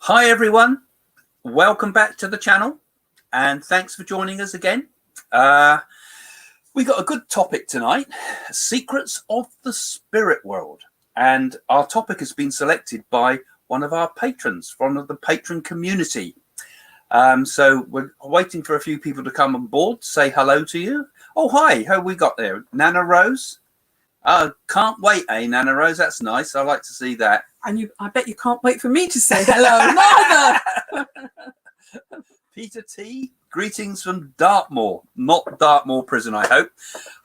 Hi everyone, welcome back to the channel and thanks for joining us again. We got a good topic tonight, secrets of the spirit world, and our topic has been selected by one of our patrons from the patron community. So we're waiting for a few people to come on board, say hello to you. Oh hi, who we got there? Nana Rose. Can't wait, Nana Rose? That's nice. I like to see that. And I bet you can't wait for me to say hello, neither. Peter T, greetings from Dartmoor, not Dartmoor Prison, I hope.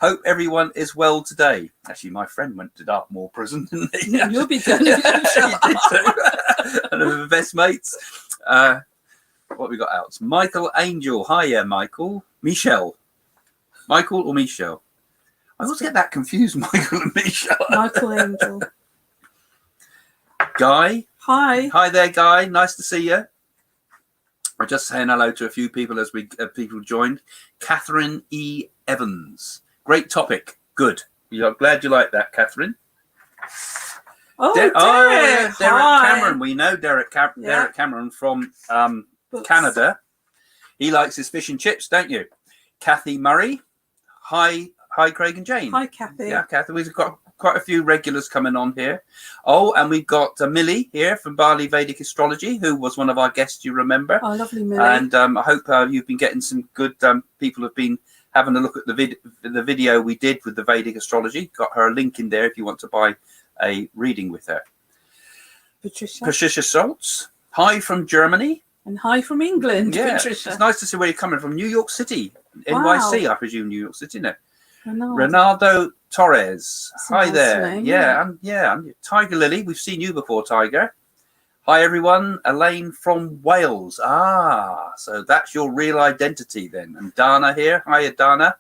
Hope everyone is well today. Actually, my friend went to Dartmoor Prison, didn't he? You'll be done if you don't shut up. He did too. One of the best mates. What we got out? Michael Angel. Hiya, Michael. Michelle. Michael or Michelle? I always get that confused, Michael and Michelle. Michael Angel. Guy. Hi. Hi there, Guy. Nice to see you. I'm just saying hello to a few people as people joined. Catherine E. Evans. Great topic. Good. I'm glad you like that, Catherine. Oh, Derek. Derek Hi. Cameron. We know Derek Cameron from Canada. He likes his fish and chips, don't you? Kathy Murray. Hi, Craig and Jane. Hi, Kathy. Yeah, Kathy. We've got quite a few regulars coming on here. Oh, and we've got Millie here from Bali Vedic Astrology, who was one of our guests, you remember. Oh, lovely, Millie. And I hope you've been getting some good people have been having a look at the video we did with the Vedic Astrology. Got her a link in there if you want to buy a reading with her. Patricia Schultz. Hi from Germany. And hi from England, yeah, Patricia. It's nice to see where you're coming from. New York City, NYC, I presume New York City, no? Ronaldo Torres. That's Hi nice there. Name, I'm Tiger Lily. We've seen you before, Tiger. Hi everyone. Elaine from Wales. So that's your real identity then. And Dana here. Hiya, Dana.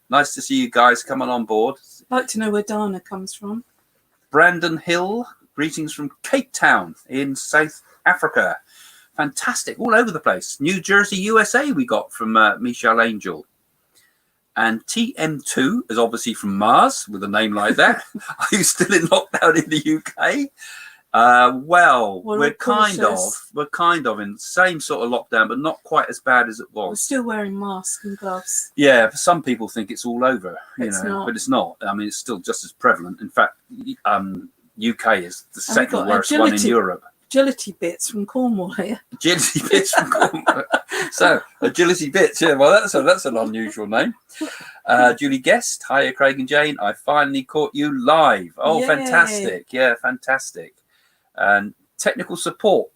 Nice to see you guys coming on board. I'd like to know where Dana comes from. Brandon Hill. Greetings from Cape Town in South Africa. Fantastic. All over the place. New Jersey, USA we got from Michelle Angel. And TM2 is obviously from Mars with a name like that. Are you still in lockdown in the UK? Well, we're kind of in the same sort of lockdown, but not quite as bad as it was. We're still wearing masks and gloves. Yeah, some people think it's all over, but it's not. I mean, it's still just as prevalent. In fact, UK is the second worst one in Europe. Agility bits from Cornwall here. Agility bits from Cornwall. So agility bits, yeah. Well, that's an unusual name. Julie Guest, hiya, Craig and Jane. I finally caught you live. Oh, yay. Fantastic! Yeah, fantastic. And technical support.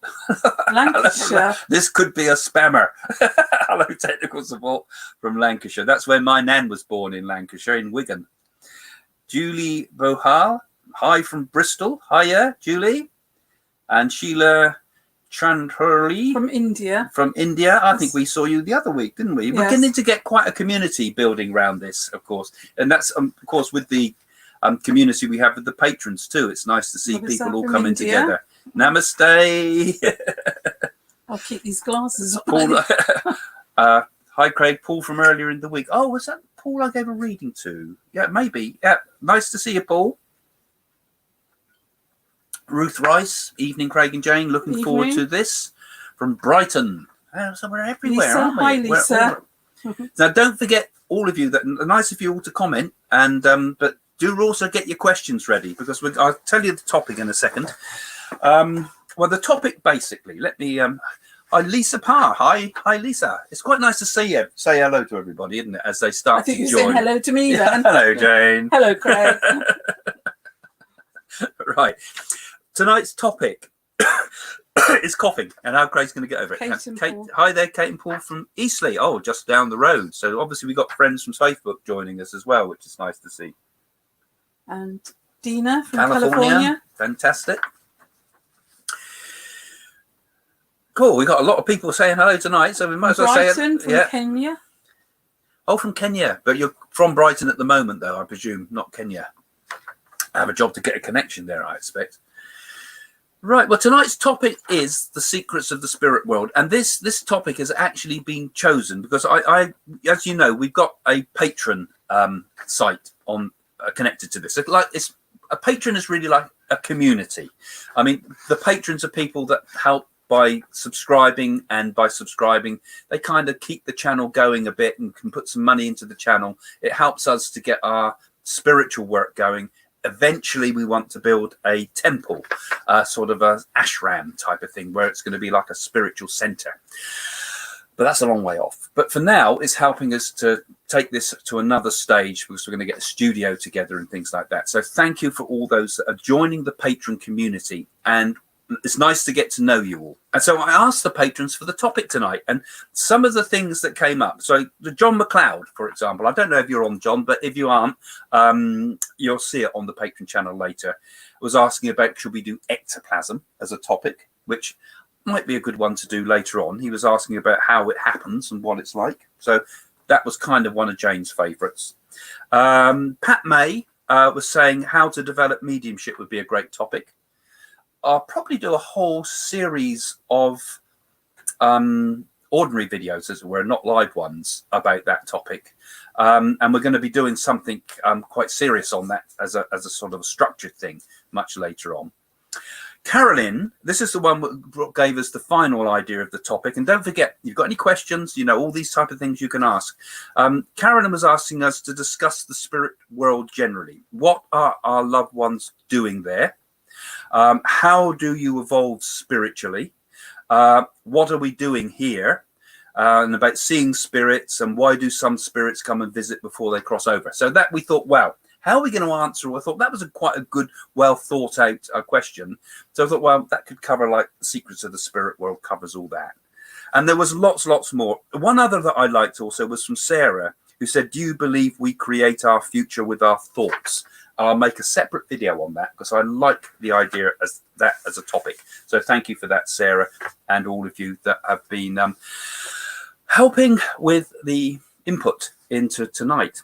Lancashire. This could be a spammer. Hello, technical support from Lancashire. That's where my nan was born, in Lancashire, in Wigan. Julie Bohal, hi from Bristol. Hiya, Julie. And Sheila Chandhurli from India. I think we saw you the other week, didn't we? We're beginning to get quite a community building around this, of course. And that's, of course, with the community we have with the patrons, too. It's nice to see people all coming together. Namaste. I'll keep these glasses on. Paul, hi, Craig. Paul from earlier in the week. Oh, was that Paul I gave a reading to? Yeah, maybe. Yeah, nice to see you, Paul. Ruth Rice, evening, Craig and Jane. Looking forward to this from Brighton. So we're everywhere, Lisa, aren't we? hi, Lisa. Now, don't forget, all of you, that nice of you all to comment, and but do also get your questions ready, because I'll tell you the topic in a second. Well, the topic basically. Let me. Hi, Lisa Parr. Hi, Lisa. It's quite nice to see you. Say hello to everybody, isn't it? As they start to join. I think you're saying hello to me then. Hello, Jane. Hello, Craig. Right. Tonight's topic is coughing, and how Craig's going to get over it. Hi there, Kate and Paul from Eastleigh. Oh, just down the road. So obviously we've got friends from Facebook joining us as well, which is nice to see. And Dina from California. Fantastic. Cool. We've got a lot of people saying hello tonight, so we might as well say it. Brighton from Kenya. Oh, from Kenya. But you're from Brighton at the moment, though, I presume, not Kenya. I have a job to get a connection there, I expect. Right, well, tonight's topic is the secrets of the spirit world, and this topic has actually been chosen because I as you know, we've got a patron site on connected to this. A patron is really like a community. I mean, the patrons are people that help by subscribing, and by subscribing, they kind of keep the channel going a bit and can put some money into the channel. It helps us to get our spiritual work going. Eventually, we want to build a temple, sort of a ashram type of thing, where it's going to be like a spiritual center. But that's a long way off. But for now, it's helping us to take this to another stage, because we're going to get a studio together and things like that. So thank you for all those that are joining the patron community. And it's nice to get to know you all. And so I asked the patrons for the topic tonight, and some of the things that came up. So the John McLeod, for example, I don't know if you're on, John, but if you aren't, you'll see it on the patron channel later, was asking about, should we do ectoplasm as a topic, which might be a good one to do later on. He was asking about how it happens and what it's like. So that was kind of one of Jane's favorites. Pat May was saying how to develop mediumship would be a great topic. I'll probably do a whole series of ordinary videos, as it were, not live ones, about that topic. And we're going to be doing something quite serious on that as a sort of a structured thing much later on. Carolyn, this is the one that gave us the final idea of the topic. And don't forget, you've got any questions, you know, all these type of things you can ask. Carolyn was asking us to discuss the spirit world generally. What are our loved ones doing there? How do you evolve spiritually? What are we doing here? And about seeing spirits, and why do some spirits come and visit before they cross over? So that we thought, wow, how are we going to answer? I thought that was quite a good, well thought out question. So I thought, well, that could cover, like, the secrets of the spirit world covers all that. And there was lots more. One other that I liked also was from Sarah, who said, do you believe we create our future with our thoughts? I'll make a separate video on that, because I like the idea as that as a topic. So thank you for that, Sarah, and all of you that have been helping with the input into tonight.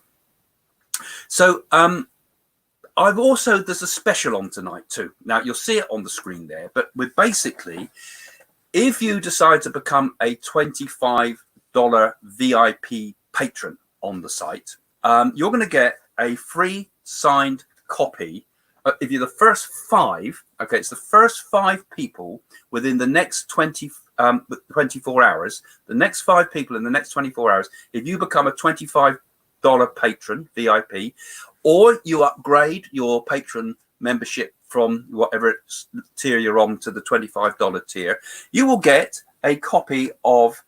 So I've also, there's a special on tonight too. Now you'll see it on the screen there, but we're basically, if you decide to become a $25 VIP patron on the site, you're going to get a free signed copy. If you're the first 5, okay, it's the first 5 people within the next 24 hours, the next 5 people in the next 24 hours, if you become a $25 patron VIP, or you upgrade your patron membership from whatever tier you're on to the $25 tier, you will get a copy of,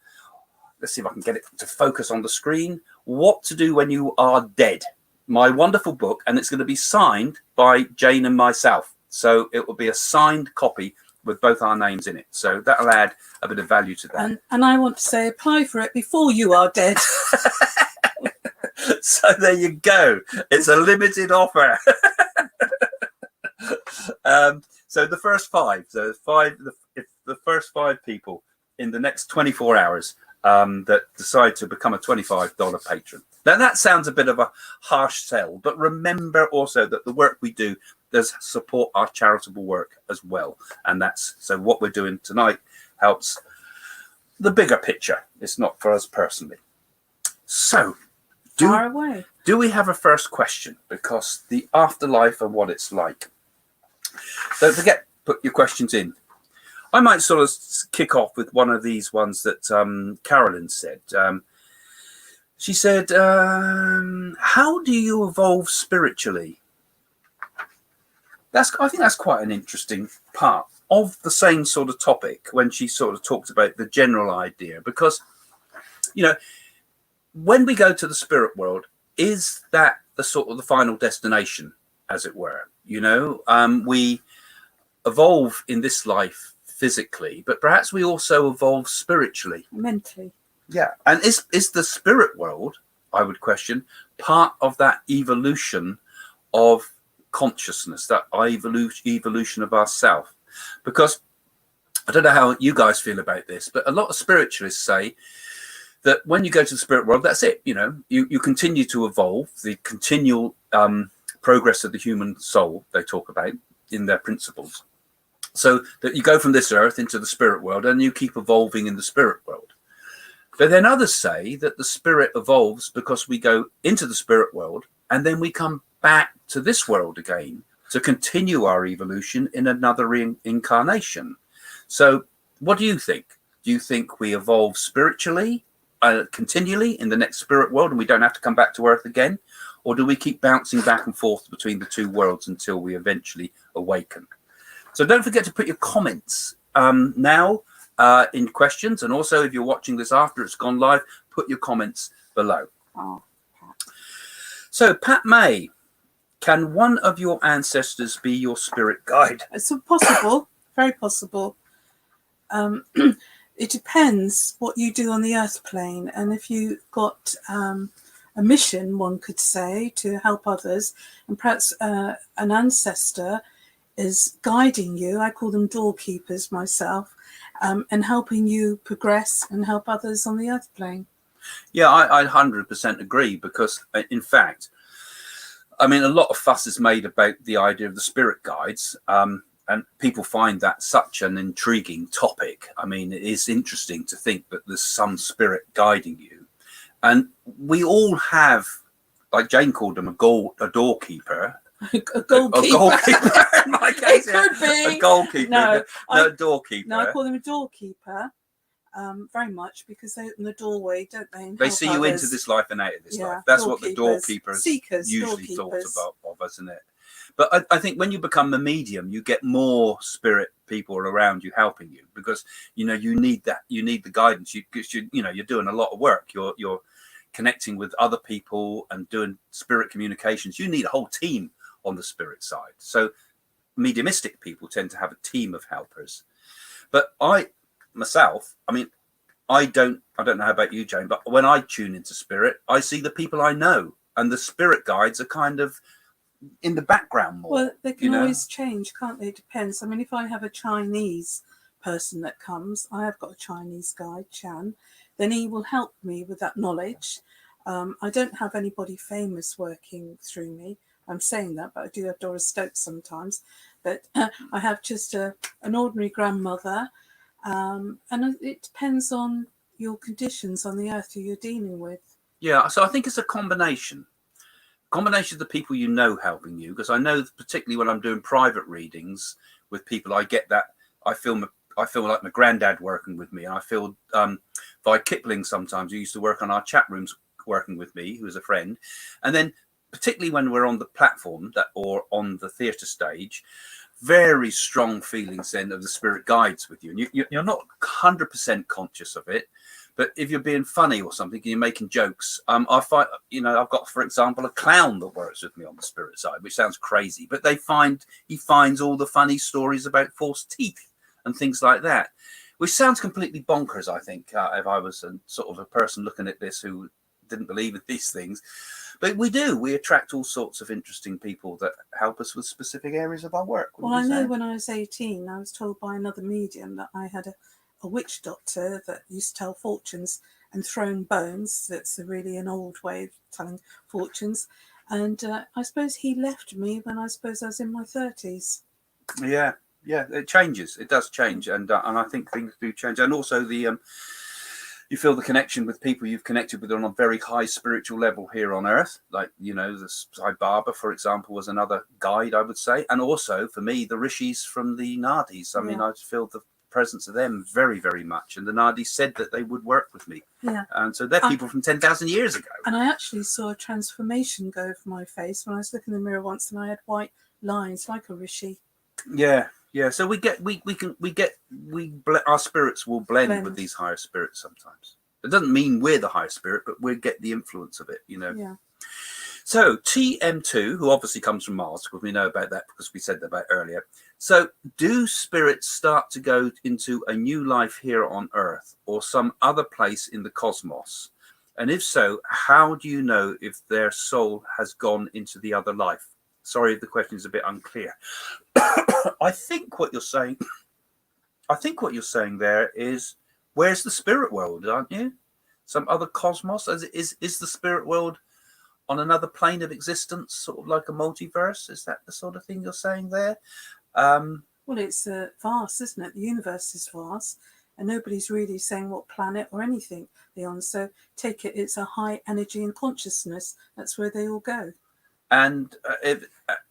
let's see if I can get it to focus on the screen, What to Do When You Are Dead, my wonderful book, and it's going to be signed by Jane and myself. So it will be a signed copy with both our names in it. So that'll add a bit of value to that. And I want to say, apply for it before you are dead. So there you go. It's a limited offer. So the first 5, if the first 5 people in the next 24 hours that decide to become a $25 patron. Now that sounds a bit of a harsh sell, but remember also that the work we do does support our charitable work as well. And that's, so what we're doing tonight helps the bigger picture. It's not for us personally. So do we have a first question? Because the afterlife and what it's like. Don't forget, put your questions in. I might sort of kick off with one of these ones that Carolyn said. She said, how do you evolve spiritually? I think that's quite an interesting part of the same sort of topic when she sort of talked about the general idea. Because, you know, when we go to the spirit world, is that the sort of the final destination, as it were? You know, we evolve in this life physically, but perhaps we also evolve spiritually, mentally. Yeah. And is the spirit world, I would question, part of that evolution of consciousness, that evolution of ourself? Because I don't know how you guys feel about this, but a lot of spiritualists say that when you go to the spirit world, that's it. You know, you continue to evolve, the continual progress of the human soul they talk about in their principles. So that you go from this earth into the spirit world and you keep evolving in the spirit world. But then others say that the spirit evolves because we go into the spirit world and then we come back to this world again to continue our evolution in another incarnation. So What do you think? Do you think we evolve spiritually continually in the next spirit world and we don't have to come back to Earth again? Or do we keep bouncing back and forth between the two worlds until we eventually awaken? So don't forget to put your comments now in questions. And also, if you're watching this after it's gone live, put your comments below. Oh. So, Pat May, can one of your ancestors be your spirit guide? It's possible, very possible. It depends what you do on the earth plane, and if you got a mission, one could say, to help others, and perhaps an ancestor is guiding you. I call them doorkeepers myself, and helping you progress and help others on the earth plane. Yeah, I 100% agree, because in fact, I mean, a lot of fuss is made about the idea of the spirit guides, and people find that such an intriguing topic. I mean, it is interesting to think that there's some spirit guiding you. And we all have, like Jane called them, a doorkeeper. A goalkeeper. A goalkeeper. In my case, It could be. A goalkeeper. No, a doorkeeper. No, I call them a doorkeeper. Very much, because they open the doorway, don't they? They see you into this life and out of this life. That's what the doorkeepers usually thought of us, isn't it? But I think when you become a medium, you get more spirit people around you helping you, because you need that. You need the guidance. You're doing a lot of work. You're connecting with other people and doing spirit communications. You need a whole team on the spirit side. So mediumistic people tend to have a team of helpers. But myself, I mean, I don't know about you, Jane, but when I tune into spirit, I see the people I know, and the spirit guides are kind of in the background more. Well, they can always change, can't they? It depends. I mean, if I have a Chinese person that comes, I have got a Chinese guide, Chan, then he will help me with that knowledge. I don't have anybody famous working through me. I'm saying that, but I do have Doris Stokes sometimes. But I have just an ordinary grandmother. And it depends on your conditions on the earth who you're dealing with. Yeah, so I think it's a combination of the people you know helping you, because I know particularly when I'm doing private readings with people, I get that I feel like my granddad working with me. I feel Vi Kipling sometimes, who used to work on our chat rooms, working with me, who is a friend. And then particularly when we're on the platform or on the theatre stage, very strong feelings then of the spirit guides with you, and you're not 100% conscious of it, but if you're being funny or something and you're making jokes, I find, I've got, for example, a clown that works with me on the spirit side, which sounds crazy, but he finds all the funny stories about false teeth and things like that, which sounds completely bonkers, I think, if I was sort of a person looking at this who didn't believe in these things. But we attract all sorts of interesting people that help us with specific areas of our work. Well, I know when I was 18, I was told by another medium that I had a witch doctor that used to tell fortunes and thrown bones. That's really an old way of telling fortunes. And I suppose he left me when I was in my 30s. Yeah, it changes. It does change. And I think things do change. And also you feel the connection with people you've connected with on a very high spiritual level here on Earth. Like, the Sai Baba, for example, was another guide, I would say. And also, for me, the rishis from the Nadis. I mean, I feel the presence of them very, very much. And the Nadis said that they would work with me. Yeah. And so they're people from 10,000 years ago. And I actually saw a transformation go over my face when I was looking in the mirror once, and I had white lines like a rishi. Yeah. Yeah, so our spirits will blend with these higher spirits sometimes. It doesn't mean we're the higher spirit, but we get the influence of it, Yeah. So TM2, who obviously comes from Mars, because we know about that because we said that about earlier. So do spirits start to go into a new life here on Earth or some other place in the cosmos? And if so, how do you know if their soul has gone into the other life? Sorry if the question is a bit unclear. I think what you're saying there is, where's the spirit world, aren't you? Some other cosmos? Is the spirit world on another plane of existence, sort of like a multiverse? Is that the sort of thing you're saying there? Well, it's vast, isn't it? The universe is vast, and nobody's really saying what planet or anything they're on. So take it, it's a high energy and consciousness. That's where they all go. and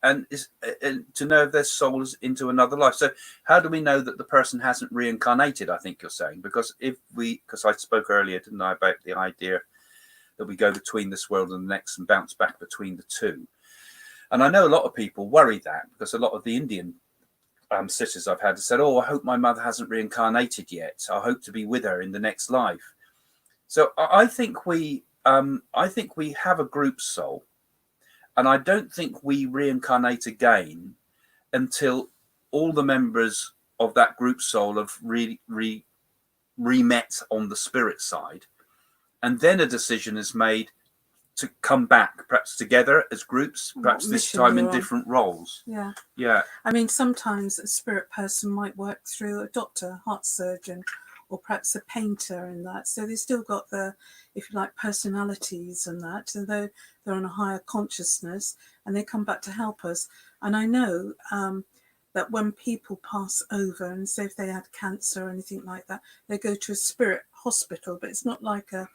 to know if their soul is into another life. So how do we know that the person hasn't reincarnated? I think you're saying, because I spoke earlier, didn't I, about the idea that we go between this world and the next and bounce back between the two. And I know a lot of people worry that, because a lot of the Indian sisters I've had have said, "Oh, I hope my mother hasn't reincarnated yet. I hope to be with her in the next life." So I think we have a group soul. And I don't think we reincarnate again until all the members of that group soul have re-met on the spirit side. And then a decision is made to come back, perhaps together as groups, perhaps this time in different roles. Yeah. Yeah. I mean, sometimes a spirit person might work through a doctor, heart surgeon, or perhaps a painter and that. So they've still got the, if you like, personalities and that. So they're on a higher consciousness and they come back to help us. And I know that when people pass over, and say if they had cancer or anything like that, they go to a spirit hospital, but it's not like a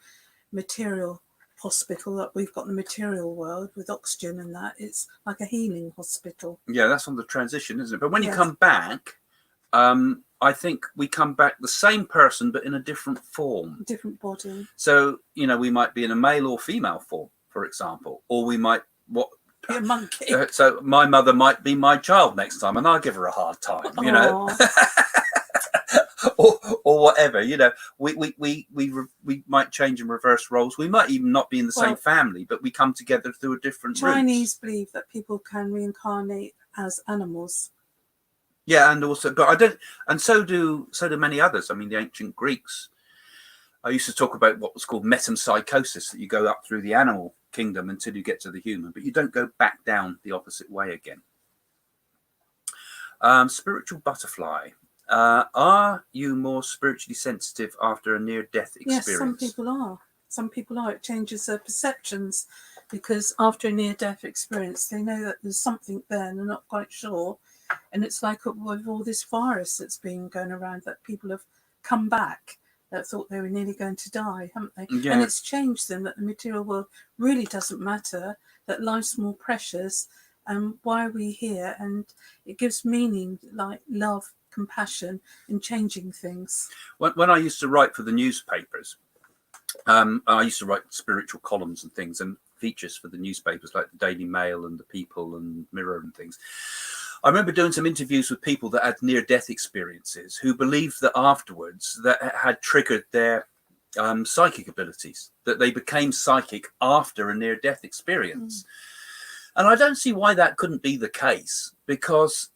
material hospital that we've got in the material world with oxygen and that. It's like a healing hospital. Yeah, that's on the transition, isn't it? But when you come back, I think we come back the same person, but in a different form. Different body. So, we might be in a male or female form, for example, or we might be a monkey. So my mother might be my child next time, and I'll give her a hard time, or whatever. We might change and reverse roles. We might even not be in the same family, but we come together through a different Chinese believe that people can reincarnate as animals. Yeah, and also, but I don't, and so do many others. I mean, the ancient Greeks. I used to talk about what was called metempsychosis, that you go up through the animal kingdom until you get to the human, but you don't go back down the opposite way again. Spiritual butterfly. Are you more spiritually sensitive after a near-death experience? Yes, some people are. Some people are. It changes their perceptions, because after a near-death experience, they know that there's something there and they're not quite sure. And it's like with all this virus that's been going around, that people have come back that thought they were nearly going to die, haven't they? Yeah. And it's changed them, that the material world really doesn't matter, that life's more precious, and why are we here? And it gives meaning, like love, compassion, and changing things. When I used to write for the newspapers, I used to write spiritual columns and things and features for the newspapers like the Daily Mail and the People and Mirror and things. I remember doing some interviews with people that had near-death experiences who believed that afterwards that had triggered their psychic abilities, that they became psychic after a near-death experience. And I don't see why that couldn't be the case, because,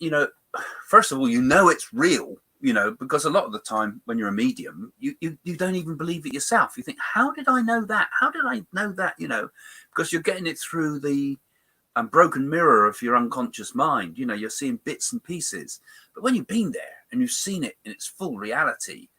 first of all, it's real, because a lot of the time when you're a medium, you don't even believe it yourself. You think, how did I know that? How did I know that? Because you're getting it through the broken mirror of your unconscious mind. You're seeing bits and pieces. But when you've been there and you've seen it in its full reality,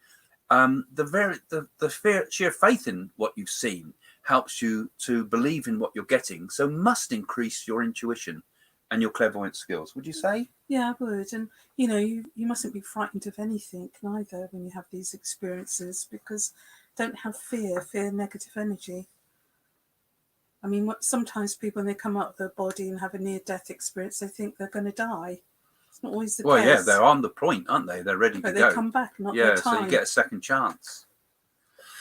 the sheer faith in what you've seen helps you to believe in what you're getting. So must increase your intuition and your clairvoyant skills. Would you say? Yeah, I would. And you mustn't be frightened of anything neither when you have these experiences, because don't have fear negative energy. I mean, sometimes people, when they come out of their body and have a near-death experience, they think they're going to die. It's not always the case. Well, yeah, they're on the point, aren't they? They're ready to go. But they come back, not their time. So you get a second chance.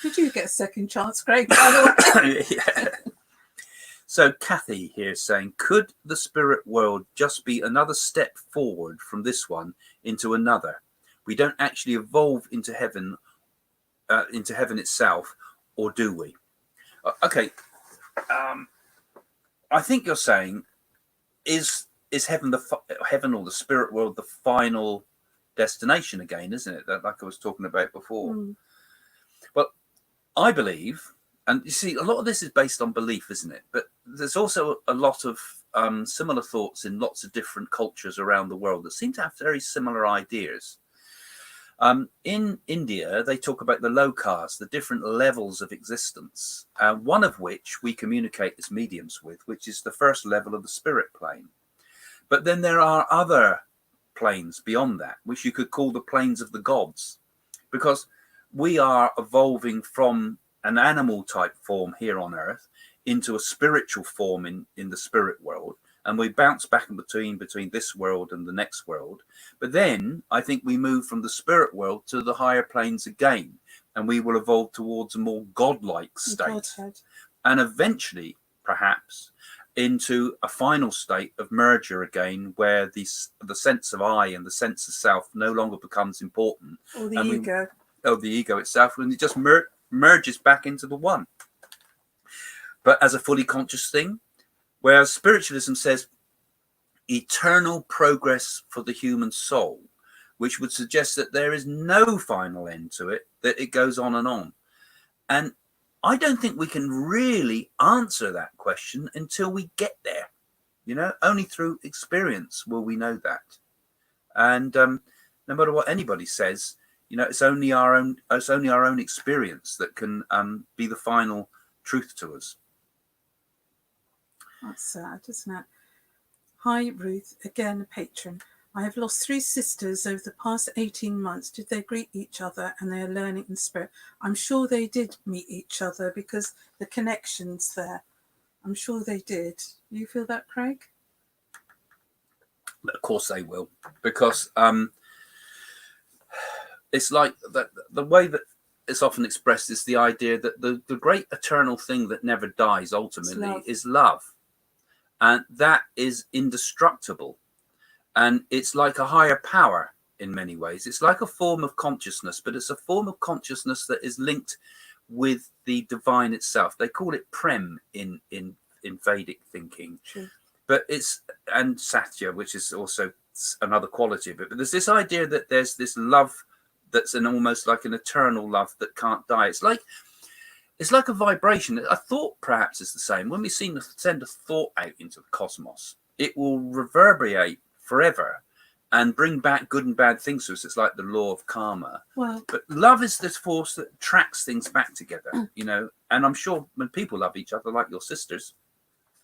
Did you get a second chance, Greg? Yeah. So Kathy here saying, could the spirit world just be another step forward from this one into another? We don't actually evolve into heaven itself, or do we? Okay. I think you're saying, is heaven or the spirit world the final destination again, isn't it? Like I was talking about before. Well, I believe, and you see, a lot of this is based on belief, isn't it? But there's also a lot of similar thoughts in lots of different cultures around the world that seem to have very similar ideas. In India, they talk about the lokas, the different levels of existence, one of which we communicate as mediums with, which is the first level of the spirit plane. But then there are other planes beyond that, which you could call the planes of the gods, because we are evolving from an animal type form here on Earth into a spiritual form in the spirit world, and we bounce back in between this world and the next world. But then I think we move from the spirit world to the higher planes again, and we will evolve towards a more godlike state. Godhead. And eventually, perhaps, into a final state of merger again, where the sense of I and the sense of self no longer becomes important. Or the ego. The ego itself, and it just merges back into the one. But as a fully conscious thing, whereas spiritualism says eternal progress for the human soul, which would suggest that there is no final end to it, that it goes on and on. And I don't think we can really answer that question until we get there. You know, only through experience will we know that. And no matter what anybody says, you know, it's only our own experience that can be the final truth to us. That's sad, isn't it? Hi, Ruth, again a patron. I have lost 3 sisters over the past 18 months. Did they greet each other and they are learning in spirit? I'm sure they did meet each other because the connection's there. I'm sure they did. You feel that, Craig? Of course they will, because it's like that. The way that it's often expressed is the idea that the great eternal thing that never dies ultimately is love. And that is indestructible. And it's like a higher power in many ways. It's like a form of consciousness, but it's a form of consciousness that is linked with the divine itself. They call it Prem in Vedic thinking. True. But it's, and Satya, which is also another quality of it. But there's this idea that there's this love that's an almost like an eternal love that can't die. It's like a vibration. A thought perhaps is the same. When we send a thought out into the cosmos, it will reverberate forever and bring back good and bad things to us. It's like the law of karma. Well, but love is this force that tracks things back together, you know. And I'm sure when people love each other, like your sisters,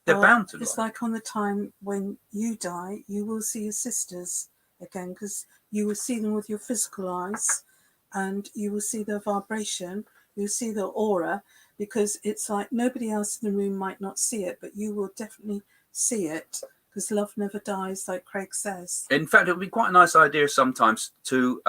they're bound to. It's like on the time when you die, you will see your sisters again, because you will see them with your physical eyes, and you will see their vibration. You'll see the aura, because it's like nobody else in the room might not see it, but you will definitely see it, because love never dies, like Craig says. In fact, it would be quite a nice idea sometimes to,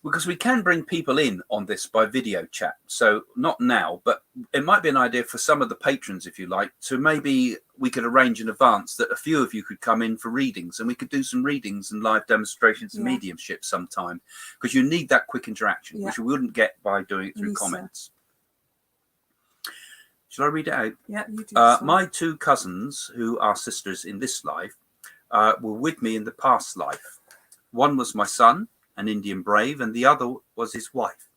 because we can bring people in on this by video chat. So not now, but it might be an idea for some of the patrons, if you like, to maybe we could arrange in advance that a few of you could come in for readings, and we could do some readings and live demonstrations and mediumship sometime, because you need that quick interaction, which you wouldn't get by doing it through comments. Shall I read it out? Yeah, you do. My 2 cousins, who are sisters in this life, were with me in the past life. One was my son, an Indian brave, and the other was his wife.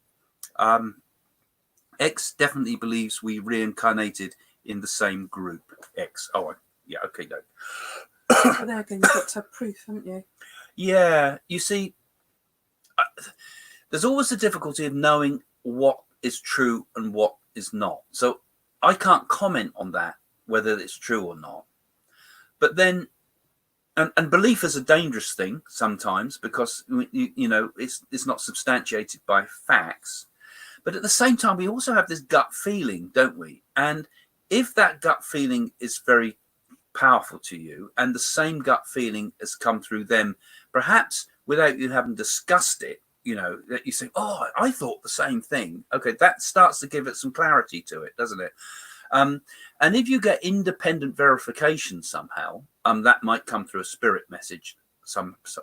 X definitely believes we reincarnated in the same group. X. Oh, yeah, okay, no. Well, there again, you've got to have proof, haven't you? Yeah, you see, there's always the difficulty of knowing what is true and what is not. So I can't comment on that, whether it's true or not. But then, and belief is a dangerous thing sometimes, because you know it's not substantiated by facts. But at the same time, we also have this gut feeling, don't we? And if that gut feeling is very powerful to you, and the same gut feeling has come through them, perhaps without you having discussed it, you know, that you say, oh, I thought the same thing. Okay, that starts to give it some clarity to it, doesn't it? And if you get independent verification somehow, that might come through a spirit message,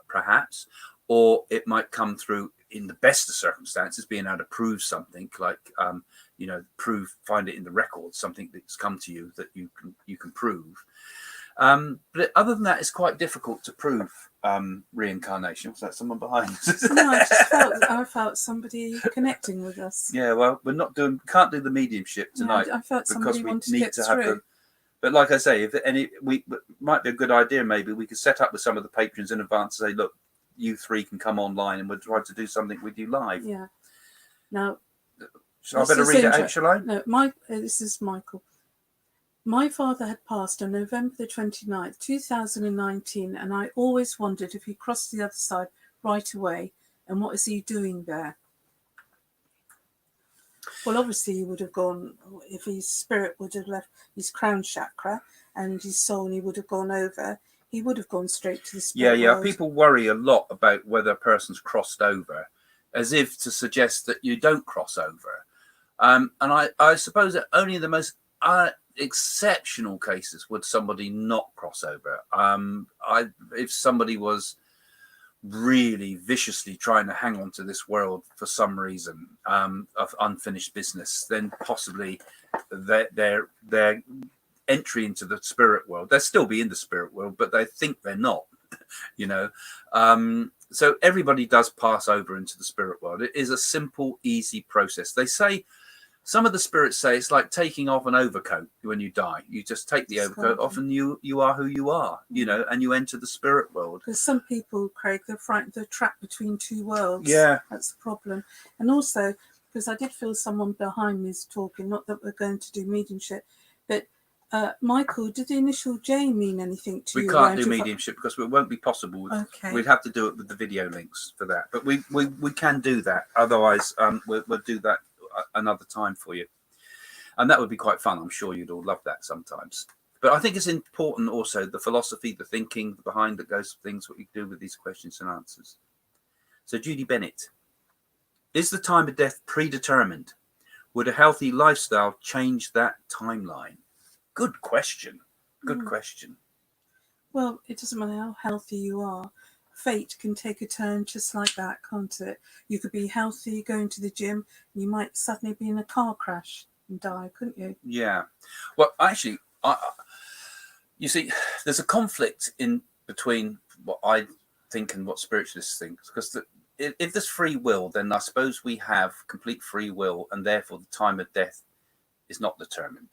perhaps, or it might come through, in the best of circumstances, being able to prove something, like you know, find it in the records, something that's come to you that you can prove. But other than that, it's quite difficult to prove reincarnation. Was that someone behind us? No, I felt somebody connecting with us. Yeah, well, can't do the mediumship tonight. No, I felt somebody because we wanted need to get to have through. But like I say, if might be a good idea. Maybe we could set up with some of the patrons in advance and say, look, you 3 can come online, and we'll try to do something with you live. Yeah. Now, so I better read it out, shall I? No, this is Michael. My father had passed on November the 29th, 2019, and I always wondered if he crossed the other side right away, and what is he doing there? Well, obviously, he would have gone, if his spirit would have left his crown chakra and his soul, and he would have gone over, he would have gone straight to the spirit world. People worry a lot about whether a person's crossed over, as if to suggest that you don't cross over. And I suppose that only in the most exceptional cases would somebody not cross over. If somebody was really viciously trying to hang on to this world for some reason of unfinished business, then possibly their entry into the spirit world, they'll still be in the spirit world, but they think they're not, you know. So everybody does pass over into the spirit world. It is a simple, easy process. They say, some of the spirits say it's like taking off an overcoat when you die. You just take the overcoat off and you are who you are, you know, and you enter the spirit world. Because some people, Craig, they're trapped between two worlds. Yeah. That's the problem. And also, because I did feel someone behind me is talking, not that we're going to do mediumship, but Michael, did the initial J mean anything to you? We can't do mediumship because it won't be possible. Okay. We'd have to do it with the video links for that. But we can do that. Otherwise, we'll do that another time for you. And that would be quite fun. I'm sure you'd all love that sometimes. But I think it's important also, the philosophy, the thinking behind that goes for things, what you do with these questions and answers. So Judy Bennett, is the time of death predetermined? Would a healthy lifestyle change that timeline? Good question. Good question. Well, it doesn't matter how healthy you are. Fate can take a turn just like that, can't it? You could be healthy, going to the gym, and you might suddenly be in a car crash and die, couldn't you? Yeah. Well, actually, you see, there's a conflict in between what I think and what spiritualists think, because if there's free will, then I suppose we have complete free will, and therefore the time of death is not determined.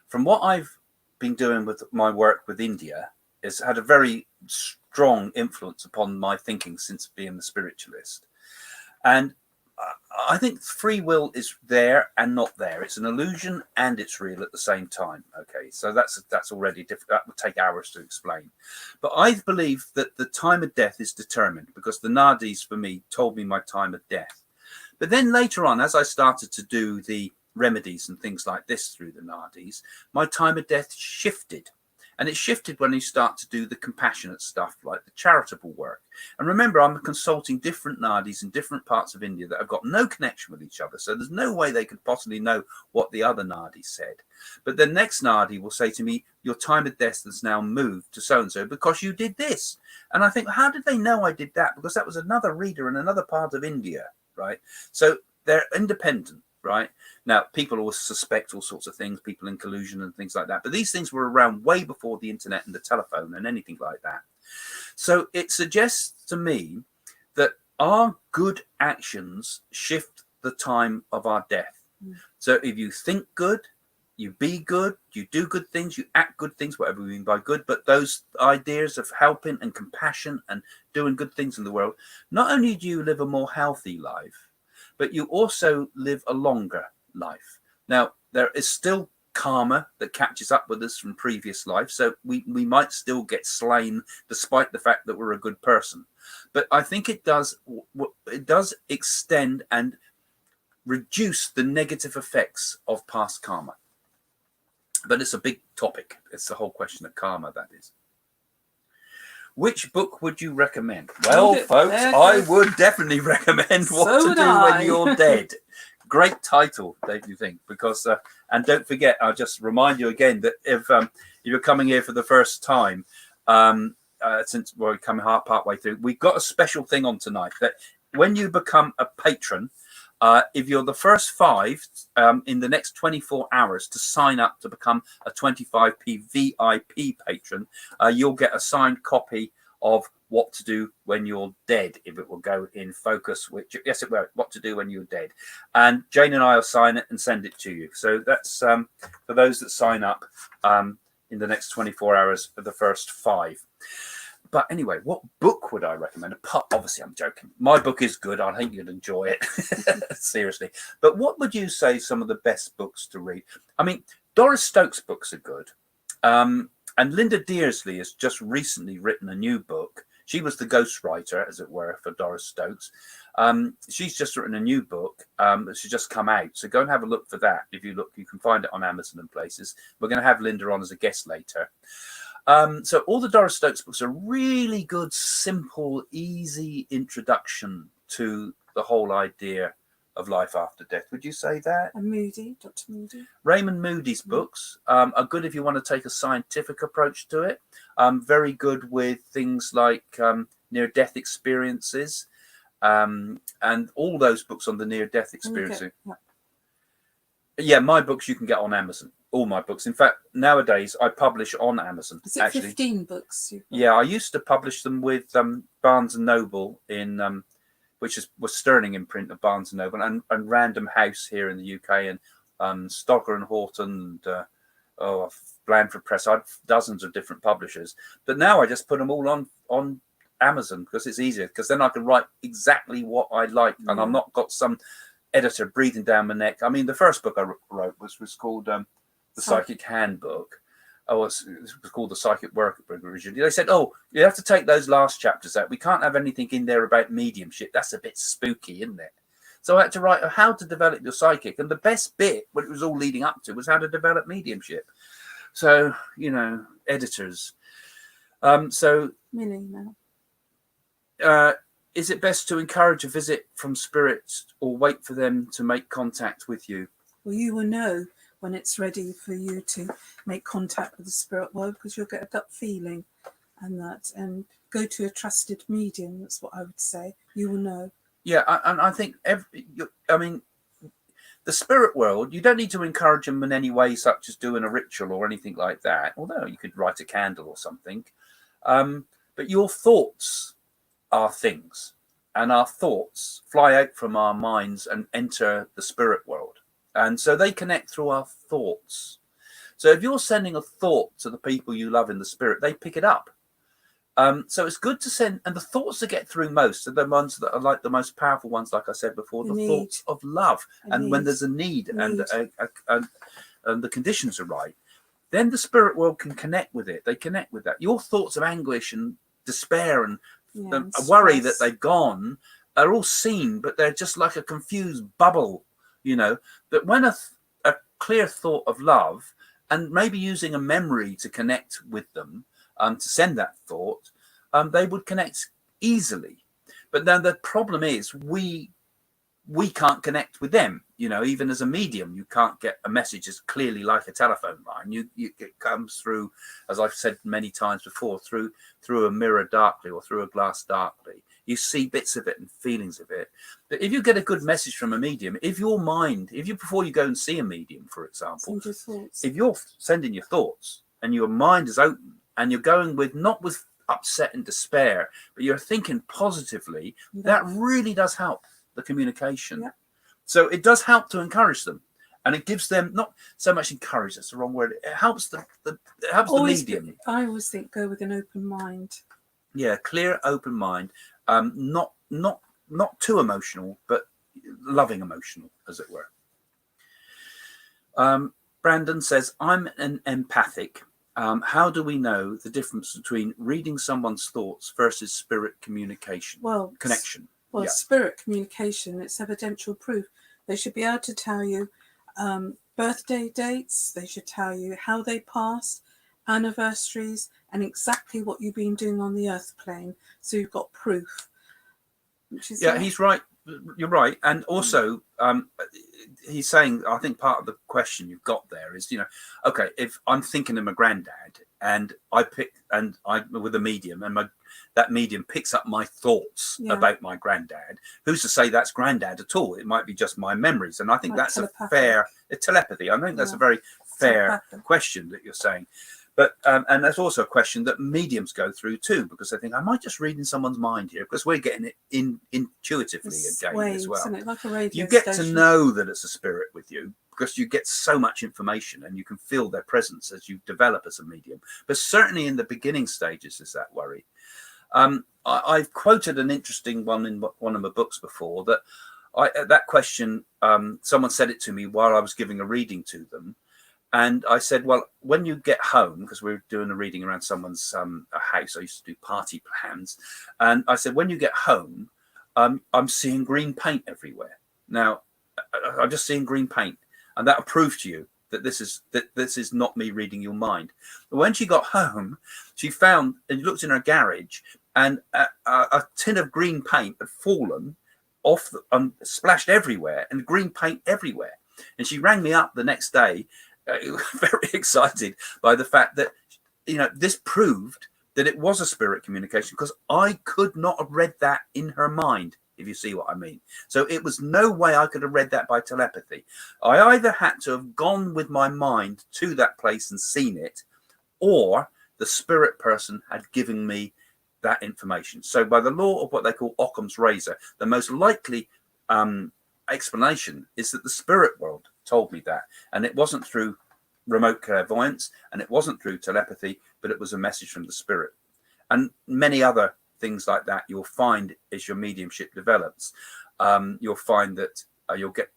From what I've been doing with my work with India, it's had a very strong influence upon my thinking since being the spiritualist. And I think free will is there and not there. It's an illusion and it's real at the same time. Okay, so that's already different. That would take hours to explain. But I believe that the time of death is determined because the nadis for me told me my time of death. But then later on, as I started to do the remedies and things like this through the nadis, my time of death shifted. And it shifted when you start to do the compassionate stuff, like the charitable work. And remember, I'm consulting different nadis in different parts of India that have got no connection with each other. So there's no way they could possibly know what the other nadi said. But the next nadi will say to me, your time of death has now moved to so-and-so because you did this. And I think, how did they know I did that? Because that was another reader in another part of India, right? So they're independent. Right now, people always suspect all sorts of things, people in collusion and things like that. But these things were around way before the internet and the telephone and anything like that. So it suggests to me that our good actions shift the time of our death. So if you think good, you be good, you do good things, you act good things, whatever we mean by good. But those ideas of helping and compassion and doing good things in the world, not only do you live a more healthy life, but you also live a longer life. Now, there is still karma that catches up with us from previous life. So we might still get slain despite the fact that we're a good person. But I think it does extend and reduce the negative effects of past karma. But it's a big topic. It's the whole question of karma, that is. Which book would you recommend? Well, folks, I would definitely recommend What to Do When You're Dead. Great title, don't you think? Because, and don't forget, I'll just remind you again that if you're coming here for the first time, since we're coming part way through, we've got a special thing on tonight that when you become a patron, if you're the first 5 in the next 24 hours to sign up to become a 25p VIP patron, you'll get a signed copy of What to Do When You're Dead, if it will go in focus, which, yes, it will, What to Do When You're Dead. And Jane and I will sign it and send it to you. So that's for those that sign up in the next 24 hours for the first 5. But anyway, what book would I recommend? Obviously, I'm joking. My book is good. I think you'd enjoy it. Seriously. But what would you say some of the best books to read? I mean, Doris Stokes' books are good. And Linda Dearsley has just recently written a new book. She was the ghostwriter, as it were, for Doris Stokes. She's just written a new book that should just come out. So go and have a look for that. If you look, you can find it on Amazon and places. We're going to have Linda on as a guest later. So all the Doris Stokes books are really good, simple, easy introduction to the whole idea of life after death. Would you say that? And Moody, Dr. Moody. Raymond Moody's books are good if you want to take a scientific approach to it. Very good with things like near-death experiences, and all those books on the near-death experiences. Yeah, my books you can get on Amazon. All my books. In fact, nowadays I publish on Amazon. Is it 15 books? Yeah, I used to publish them with Barnes and Noble in which was Sterling imprint of Barnes and Noble, and Random House here in the UK, and Stogger and Horton, and Blandford Press. I had dozens of different publishers, but now I just put them all on Amazon because it's easier. Because then I can write exactly what I like, and I'm not got some editor breathing down my neck. I mean, the first book I wrote was called The Psychic Handbook. It was called The Psychic Workbook originally. They said, "Oh, you have to take those last chapters out. We can't have anything in there about mediumship. That's a bit spooky, isn't it?" So I had to write how to develop your psychic, and the best bit, what it was all leading up to, was how to develop mediumship. So editors. So is it best to encourage a visit from spirits or wait for them to make contact with you? Well, you will know when it's ready for you to make contact with the spirit world, because you'll get a gut feeling and go to a trusted medium. That's what I would say. You will know. Yeah, and I think the spirit world, you don't need to encourage them in any way, such as doing a ritual or anything like that, although you could write a candle or something. But your thoughts are things, and our thoughts fly out from our minds and enter the spirit world. And so they connect through our thoughts. So if you're sending a thought to the people you love in the spirit, they pick it up. So it's good to send, and the thoughts that get through most are the ones that are like the most powerful ones, like I said before, the thoughts of love. And when there's a need. And the conditions are right, then the spirit world can connect with it. They connect with that. Your thoughts of anguish and despair and a worry that they've gone are all seen, but they're just like a confused bubble, that when a clear thought of love, and maybe using a memory to connect with them, to send that thought, they would connect easily. But then the problem is we can't connect with them. Even as a medium, you can't get a message as clearly like a telephone line. It comes through, as I've said many times before, through a mirror darkly or through a glass darkly. You see bits of it and feelings of it. But if you get a good message from a medium, before you go and see a medium, for example, if you're sending your thoughts and your mind is open and you're going not with upset and despair, but you're thinking positively, that really does help the communication. So it does help to encourage them, and it gives them, not so much encourage, that's the wrong word, it helps the medium. I always think go with an open mind. Yeah, clear, open mind. Not too emotional, but loving emotional, as it were. Brandon says, I'm an empathic. How do we know the difference between reading someone's thoughts versus spirit communication? Connection. Well, spirit communication, it's evidential proof. They should be able to tell you birthday dates. They should tell you how they passed, anniversaries, and exactly what you've been doing on the earth plane. So you've got proof. He's right. You're right. And also, he's saying, I think part of the question you've got there is, okay, if I'm thinking of my granddad and I'm with a medium and that medium picks up my thoughts about my granddad, who's to say that's granddad at all? It might be just my memories. And I think that's a fair telepathy. I think that's a very fair question that you're saying. But and that's also a question that mediums go through too, because they think, am I just reading someone's mind here? Because we're getting it intuitively again as well. Like a radio you get station. to know that it's a spirit with you because you get so much information and you can feel their presence as you develop as a medium. But certainly in the beginning stages is that worry. I've quoted an interesting one in one of my books before that question, someone said it to me while I was giving a reading to them. And I said, well, when you get home, because we were doing a reading around someone's a house, I used to do party plans. And I said, when you get home, I'm seeing green paint everywhere. Now, I'm just seeing green paint. And that'll prove to you that this is not me reading your mind. But when she got home, she found and looked in her garage, and a tin of green paint had fallen off splashed everywhere, and green paint everywhere. And she rang me up the next day, very excited by the fact that, you know, this proved that it was a spirit communication, because I could not have read that in her mind, if you see what I mean. So it was no way I could have read that by telepathy. I either had to have gone with my mind to that place and seen it, or the spirit person had given me that information. So by the law of what they call Occam's razor, the most likely explanation is that the spirit world told me that, and it wasn't through remote clairvoyance, and it wasn't through telepathy, but it was a message from the spirit. And many other things like that you'll find as your mediumship develops. You'll find that you'll get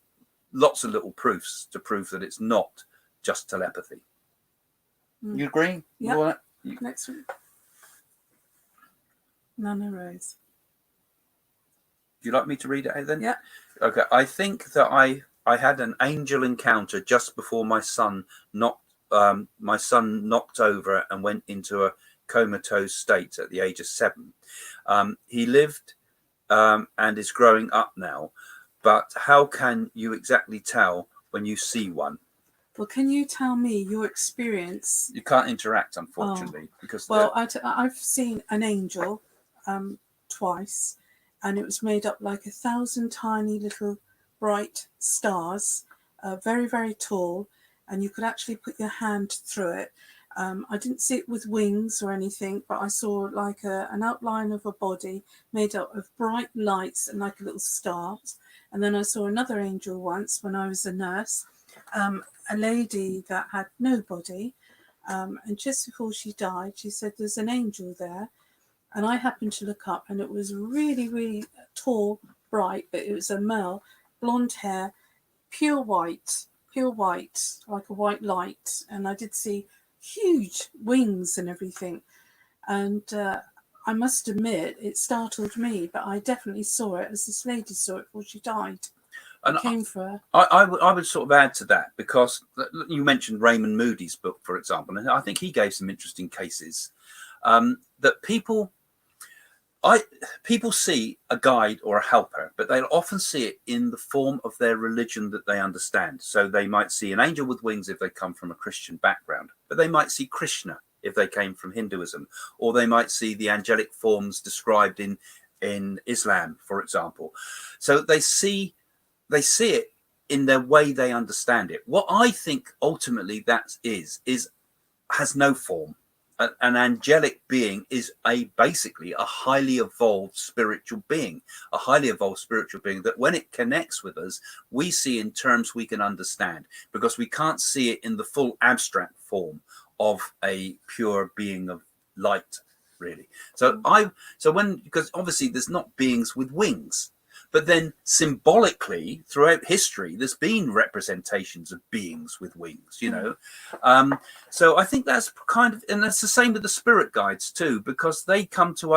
lots of little proofs to prove that it's not just telepathy. You agree? Yeah. Next one. Nana Rose. Would you like me to read it out then? Yeah. Okay. I think that I had an angel encounter just before my son knocked over and went into a comatose state at the age of 7. He lived and is growing up now, but how can you exactly tell when you see one? Well, can you tell me your experience? You can't interact, unfortunately, because I've seen an angel twice, and it was made up like 1,000 tiny little bright stars, very, very tall, and you could actually put your hand through it. I didn't see it with wings or anything, but I saw like an outline of a body made up of bright lights and like a little star. And then I saw another angel once when I was a nurse, a lady that had no body, and just before she died, she said, there's an angel there. And I happened to look up, and it was really, really tall, bright, but it was a male, blonde hair, pure white, like a white light. And I did see huge wings and everything. And I must admit, it startled me, but I definitely saw it as this lady saw it before she died. And came for her. I would sort of add to that, because you mentioned Raymond Moody's book, for example, and I think he gave some interesting cases that people see a guide or a helper, but they'll often see it in the form of their religion that they understand. So they might see an angel with wings if they come from a Christian background, but they might see Krishna if they came from Hinduism, or they might see the angelic forms described in Islam, for example. So they see it in their way they understand it. What I think ultimately that has no form. An angelic being is basically a highly evolved spiritual being, that when it connects with us, we see in terms we can understand, because we can't see it in the full abstract form of a pure being of light, really. Because obviously there's not beings with wings, but then symbolically throughout history, there's been representations of beings with wings, you know. So I think that's kind of, and that's the same with the spirit guides too, because they're coming to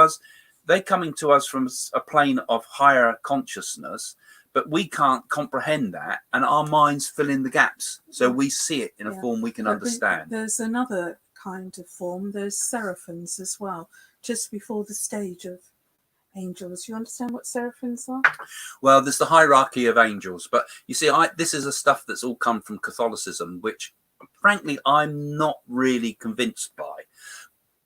us from a plane of higher consciousness, but we can't comprehend that, and our minds fill in the gaps. So we see it in a form we can understand. There's another kind of form. There's seraphims as well, just before the stage of angels. You understand what seraphims are? Well, there's the hierarchy of angels, but you see, this is a stuff that's all come from Catholicism, which frankly I'm not really convinced by.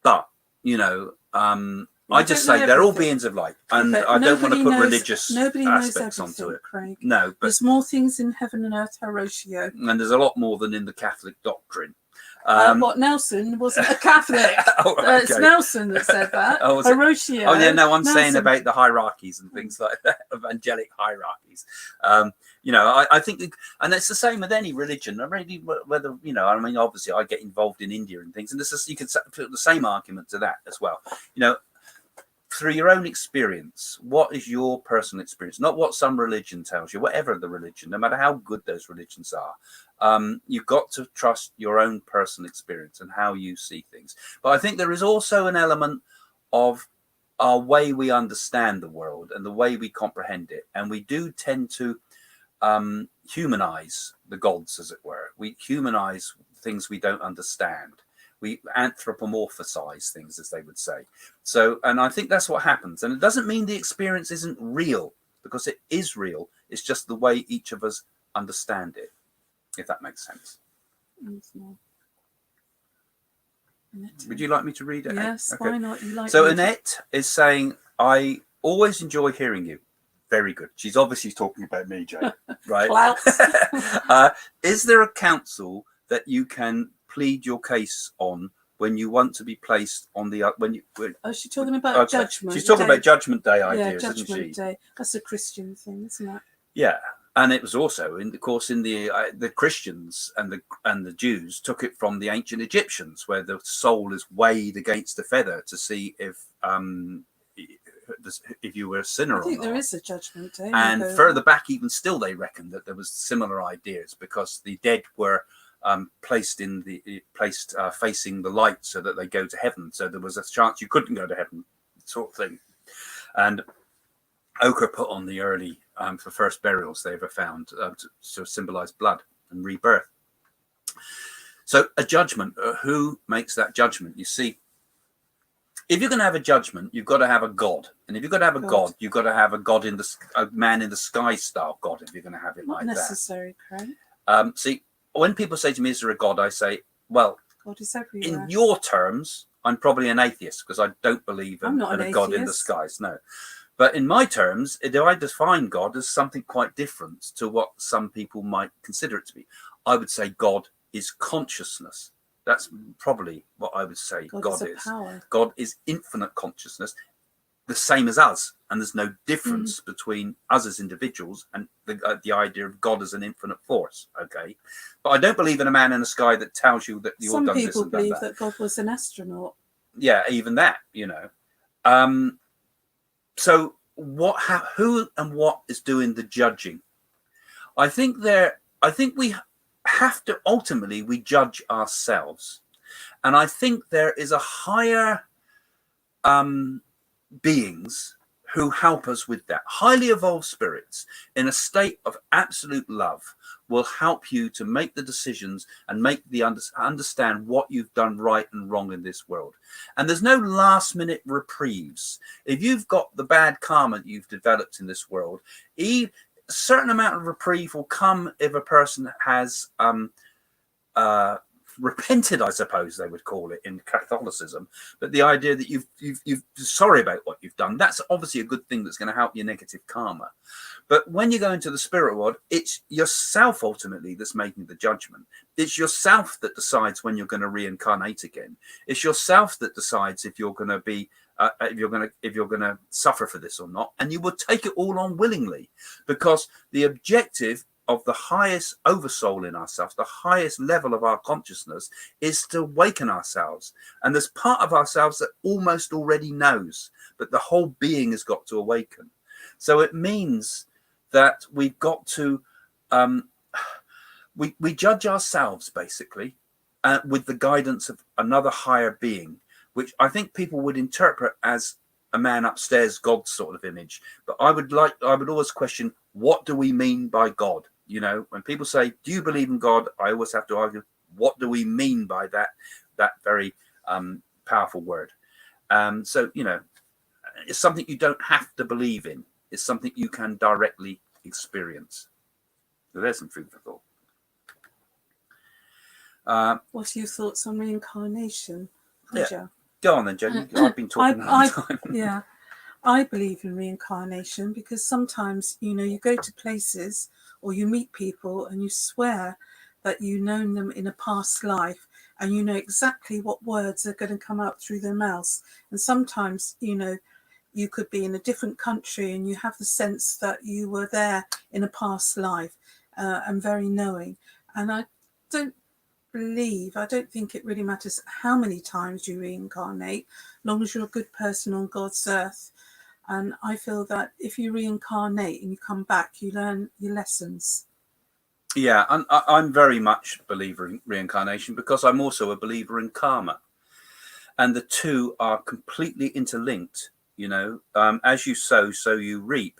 But you know, I just say they're all beings of light, and I don't want to put religious aspects onto it. Craig. No, but there's more things in heaven and earth, Horatio. And there's a lot more than in the Catholic doctrine. What, Nelson wasn't a Catholic? Okay. It's Nelson that said that. Horatio. Oh yeah, no, I'm saying about the hierarchies and things like that, of angelic hierarchies. You know, I think, and it's the same with any religion. Really, whether, you know, I mean, obviously, I get involved in India and things, and you can put the same argument to that as well. You know, through your own experience, what is your personal experience? Not what some religion tells you, whatever the religion, no matter how good those religions are. You've got to trust your own personal experience and how you see things. But I think there is also an element of our way we understand the world and the way we comprehend it. And we do tend to humanize the gods, as it were. We humanize things we don't understand. We anthropomorphize things, as they would say. So, and I think that's what happens. And it doesn't mean the experience isn't real, because it is real. It's just the way each of us understand it, if that makes sense. Would you like me to read it? Yes, okay. Why not? You like so Annette is saying, I always enjoy hearing you. Very good. She's obviously talking about me, Jane. Right? Is there a council that you can plead your case on when you want to be placed on the she's talking about Judgment. She's talking about Judgment Day ideas, Judgment isn't she? Day. That's a Christian thing, isn't it? Yeah, and it was also, in the Christians and the Jews took it from the ancient Egyptians, where the soul is weighed against the feather to see if you were a sinner or not. I think there is a Judgment Day. And further back, even still, they reckon that there was similar ideas, because the dead were placed facing the light so that they go to heaven. So there was a chance you couldn't go to heaven, sort of thing. And ochre put on the early for first burials they ever found to symbolize blood and rebirth. So a judgment, who makes that judgment? You see, if you're going to have a judgment, you've got to have a God. And if you've got to have a God, you've got to have a man in the sky style God, if you're going to have it like that. Not necessary, Craig. See, when people say to me, is there a God? I say, well, God is everywhere. In your terms, I'm probably an atheist, because I don't believe in a God in the skies. No. But in my terms, I define God as something quite different to what some people might consider it to be. I would say God is consciousness. That's probably what I would say God is. Power. God is infinite consciousness, the same as us. And there's no difference between us as individuals and the idea of God as an infinite force. Okay. But I don't believe in a man in the sky that tells you that you're done this and done that. Some people believe that God was an astronaut. Yeah, even that, So who and what is doing the judging? I think we have to, ultimately, we judge ourselves. And I think there is a higher beings who help us with that. Highly evolved spirits in a state of absolute love will help you to make the decisions and understand what you've done right and wrong in this world. And there's no last minute reprieves. If you've got the bad karma that you've developed in this world, a certain amount of reprieve will come if a person has repented, I suppose they would call it in Catholicism. But the idea that you've sorry about what you've done, that's obviously a good thing that's going to help your negative karma. But when you go into the spirit world, it's yourself ultimately that's making the judgment. It's yourself that decides when you're going to reincarnate again. It's yourself that decides if you're going to be if you're going to suffer for this or not, and you will take it all on willingly, because the objective of the highest oversoul in ourselves, the highest level of our consciousness, is to awaken ourselves. And there's part of ourselves that almost already knows, but the whole being has got to awaken. So it means that we've got to we judge ourselves basically with the guidance of another higher being, which I think people would interpret as a man upstairs God sort of image. But I would always question, what do we mean by God? When people say, do you believe in God? I always have to argue, what do we mean by that very powerful word? So, it's something you don't have to believe in. It's something you can directly experience. So there's some food for thought. What are your thoughts on reincarnation? Yeah. Go on then, Jenny. I've been talking a long time. Yeah. I believe in reincarnation because sometimes, you go to places or you meet people and you swear that you've known them in a past life and you know exactly what words are going to come out through their mouths. And sometimes, you could be in a different country and you have the sense that you were there in a past life and very knowing. And I don't I don't think it really matters how many times you reincarnate, long as you're a good person on God's earth. And I feel that if you reincarnate and you come back, you learn your lessons. Yeah, I'm very much a believer in reincarnation because I'm also a believer in karma. And the two are completely interlinked, you know. As you sow, so you reap.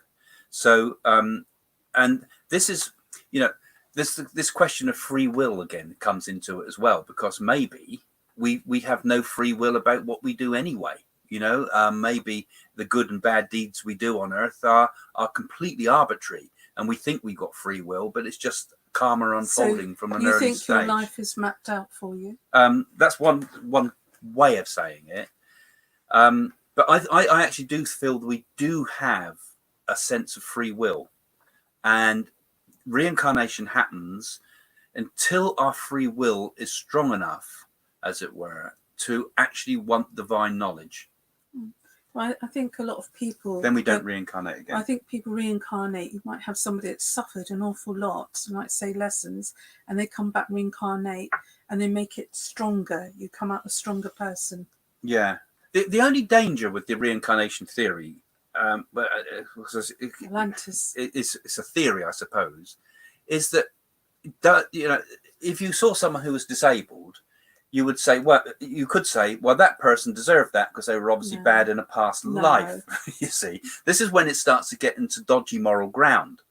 So, and this is, you know, this question of free will again comes into it as well, because maybe we have no free will about what we do anyway. You know, maybe the good and bad deeds we do on earth are completely arbitrary, and we think we got free will, but it's just karma unfolding from an early stage. You think your life is mapped out for you? That's one way of saying it. But I actually do feel that we do have a sense of free will, and reincarnation happens until our free will is strong enough, as it were, to actually want divine knowledge. Well, I think a lot of people... Then we don't reincarnate again. I think people reincarnate. You might have somebody that's suffered an awful lot, you might say lessons, and they come back, reincarnate, and they make it stronger. You come out a stronger person. Yeah. The only danger with the reincarnation theory, Atlantis. It's a theory, I suppose, is that, you know, if you saw someone who was disabled, you would say, well, you could say, well, that person deserved that because they were obviously bad in a past life. You see, this is when it starts to get into dodgy moral ground.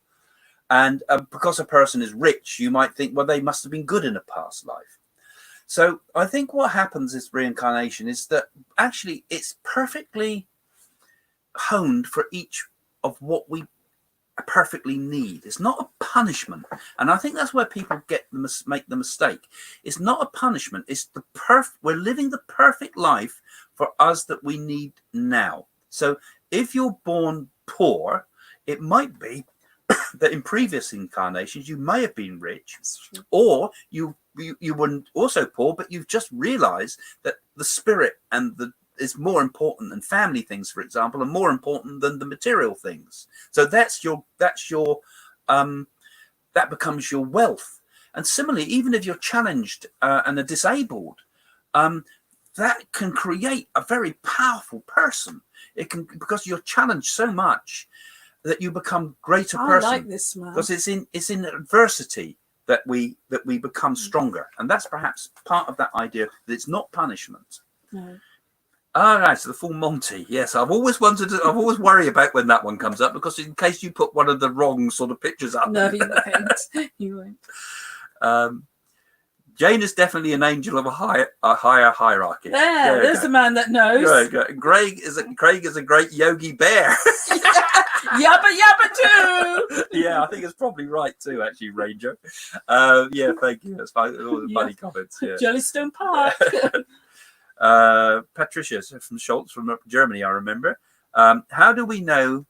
And because a person is rich, you might think, well, they must have been good in a past life. So I think what happens is reincarnation is that actually it's perfectly honed for each of what we perfectly need. It's not a punishment, and I think that's where people make the mistake. It's not a punishment. It's we're living the perfect life for us that we need now. So if you're born poor, it might be that in previous incarnations you may have been rich, or you weren't also poor, but you've just realized that the spirit and is more important than family things, for example, are more important than the material things. So that becomes your wealth. And similarly, even if you're challenged and are disabled, that can create a very powerful person. It can, because you're challenged so much that you become greater person. I like this, man. Because it's in adversity that we become stronger, and that's perhaps part of that idea that it's not punishment. No. All right, so the full Monty. Yes, I've always worry about when that one comes up, because in case you put one of the wrong sort of pictures up. No, you won't. You won't. Jane is definitely an angel of a higher hierarchy. There's the man that knows. Craig is a great Yogi Bear. Yabba yabba too. Yeah, I think it's probably right too, actually, Ranger. Yeah, thank you. That's fine. All the funny comments. Yeah. Jellystone Park. Patricia from Schultz from Germany, I remember. How do we know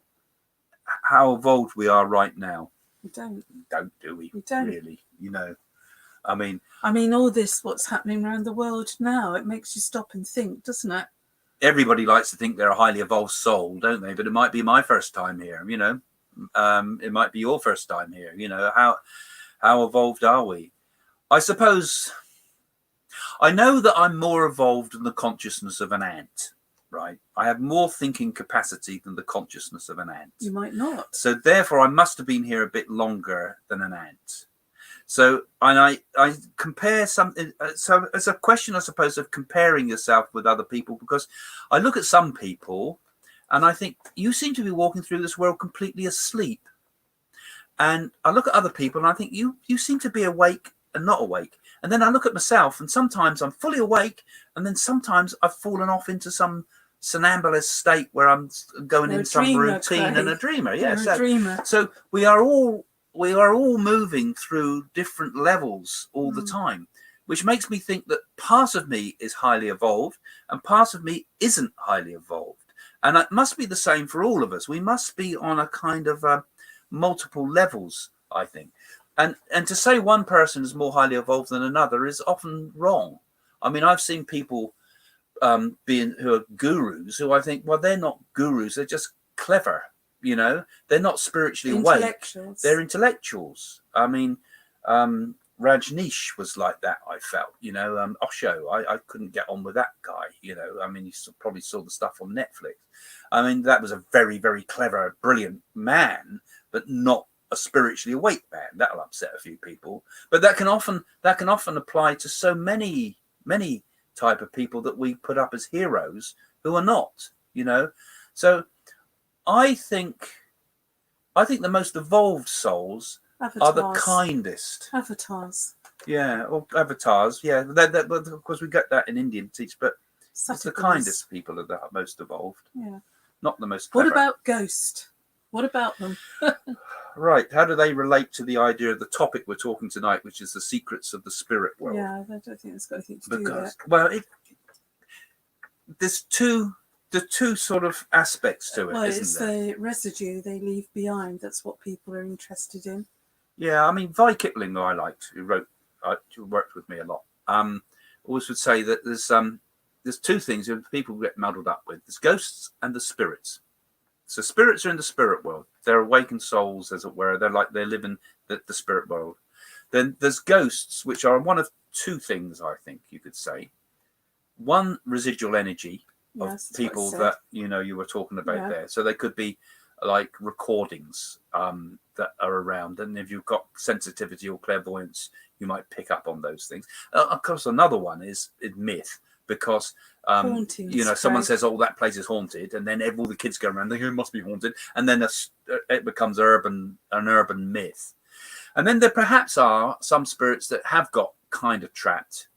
how evolved we are right now? We don't. Do we? We don't. Really, you know. I mean, all this, what's happening around the world now, it makes you stop and think, doesn't it? Everybody likes to think they're a highly evolved soul, don't they? But it might be my first time here, you know. It might be your first time here, you know. How evolved are we? I suppose I know that I'm more evolved than the consciousness of an ant, right? I have more thinking capacity than the consciousness of an ant. You might not. So therefore, I must have been here a bit longer than an ant. So, and I compare something. So it's a question, I suppose, of comparing yourself with other people, because I look at some people and I think you seem to be walking through this world completely asleep. And I look at other people and I think you seem to be awake and not awake. And then I look at myself and sometimes I'm fully awake, and then sometimes I've fallen off into some somnambulist state where I'm going in some routine and a dreamer. Yeah, a dreamer. So we are all moving through different levels all the time, which makes me think that part of me is highly evolved and part of me isn't highly evolved. And it must be the same for all of us. We must be on a kind of multiple levels, I think. And to say one person is more highly evolved than another is often wrong. I mean, I've seen people who are gurus who I think, well, they're not gurus. They're just clever. You know, they're not spiritually awake. They're intellectuals. I mean, Rajneesh was like that. I felt, Osho. I couldn't get on with that guy. I mean, you probably saw the stuff on Netflix. I mean, that was a very, very clever, brilliant man, but not a spiritually awake man. That'll upset a few people. But that can often apply to so many type of people that we put up as heroes who are not. So I think the most evolved souls are the kindest. Avatars. Yeah, or avatars. Yeah, but of course we get that in Indian teach, but it's the kindest people are the most evolved. Yeah. Not the most clever. What about ghost? What about them? Right. How do they relate to the idea of the topic we're talking tonight, which is the secrets of the spirit world? Yeah, I don't think it's got anything to do with it. Well, there's two sort of aspects to it, well, isn't there? It's the residue they leave behind. That's what people are interested in. Yeah, I mean, Vi Kipling, who I liked, who worked with me a lot, always would say that there's two things that people get muddled up with. There's ghosts and the spirits. So spirits are in the spirit world. They're awakened souls, as it were. They live in the spirit world. Then there's ghosts, which are one of two things, I think you could say. One, residual energy of people that you were talking about there. So they could be like recordings that are around, and if you've got sensitivity or clairvoyance, you might pick up on those things. Of course, another one is myth, because someone says, "Oh, that place is haunted," and then all the kids go around, thinking it must be haunted, and then it becomes an urban myth. And then there perhaps are some spirits that have got kind of trapped,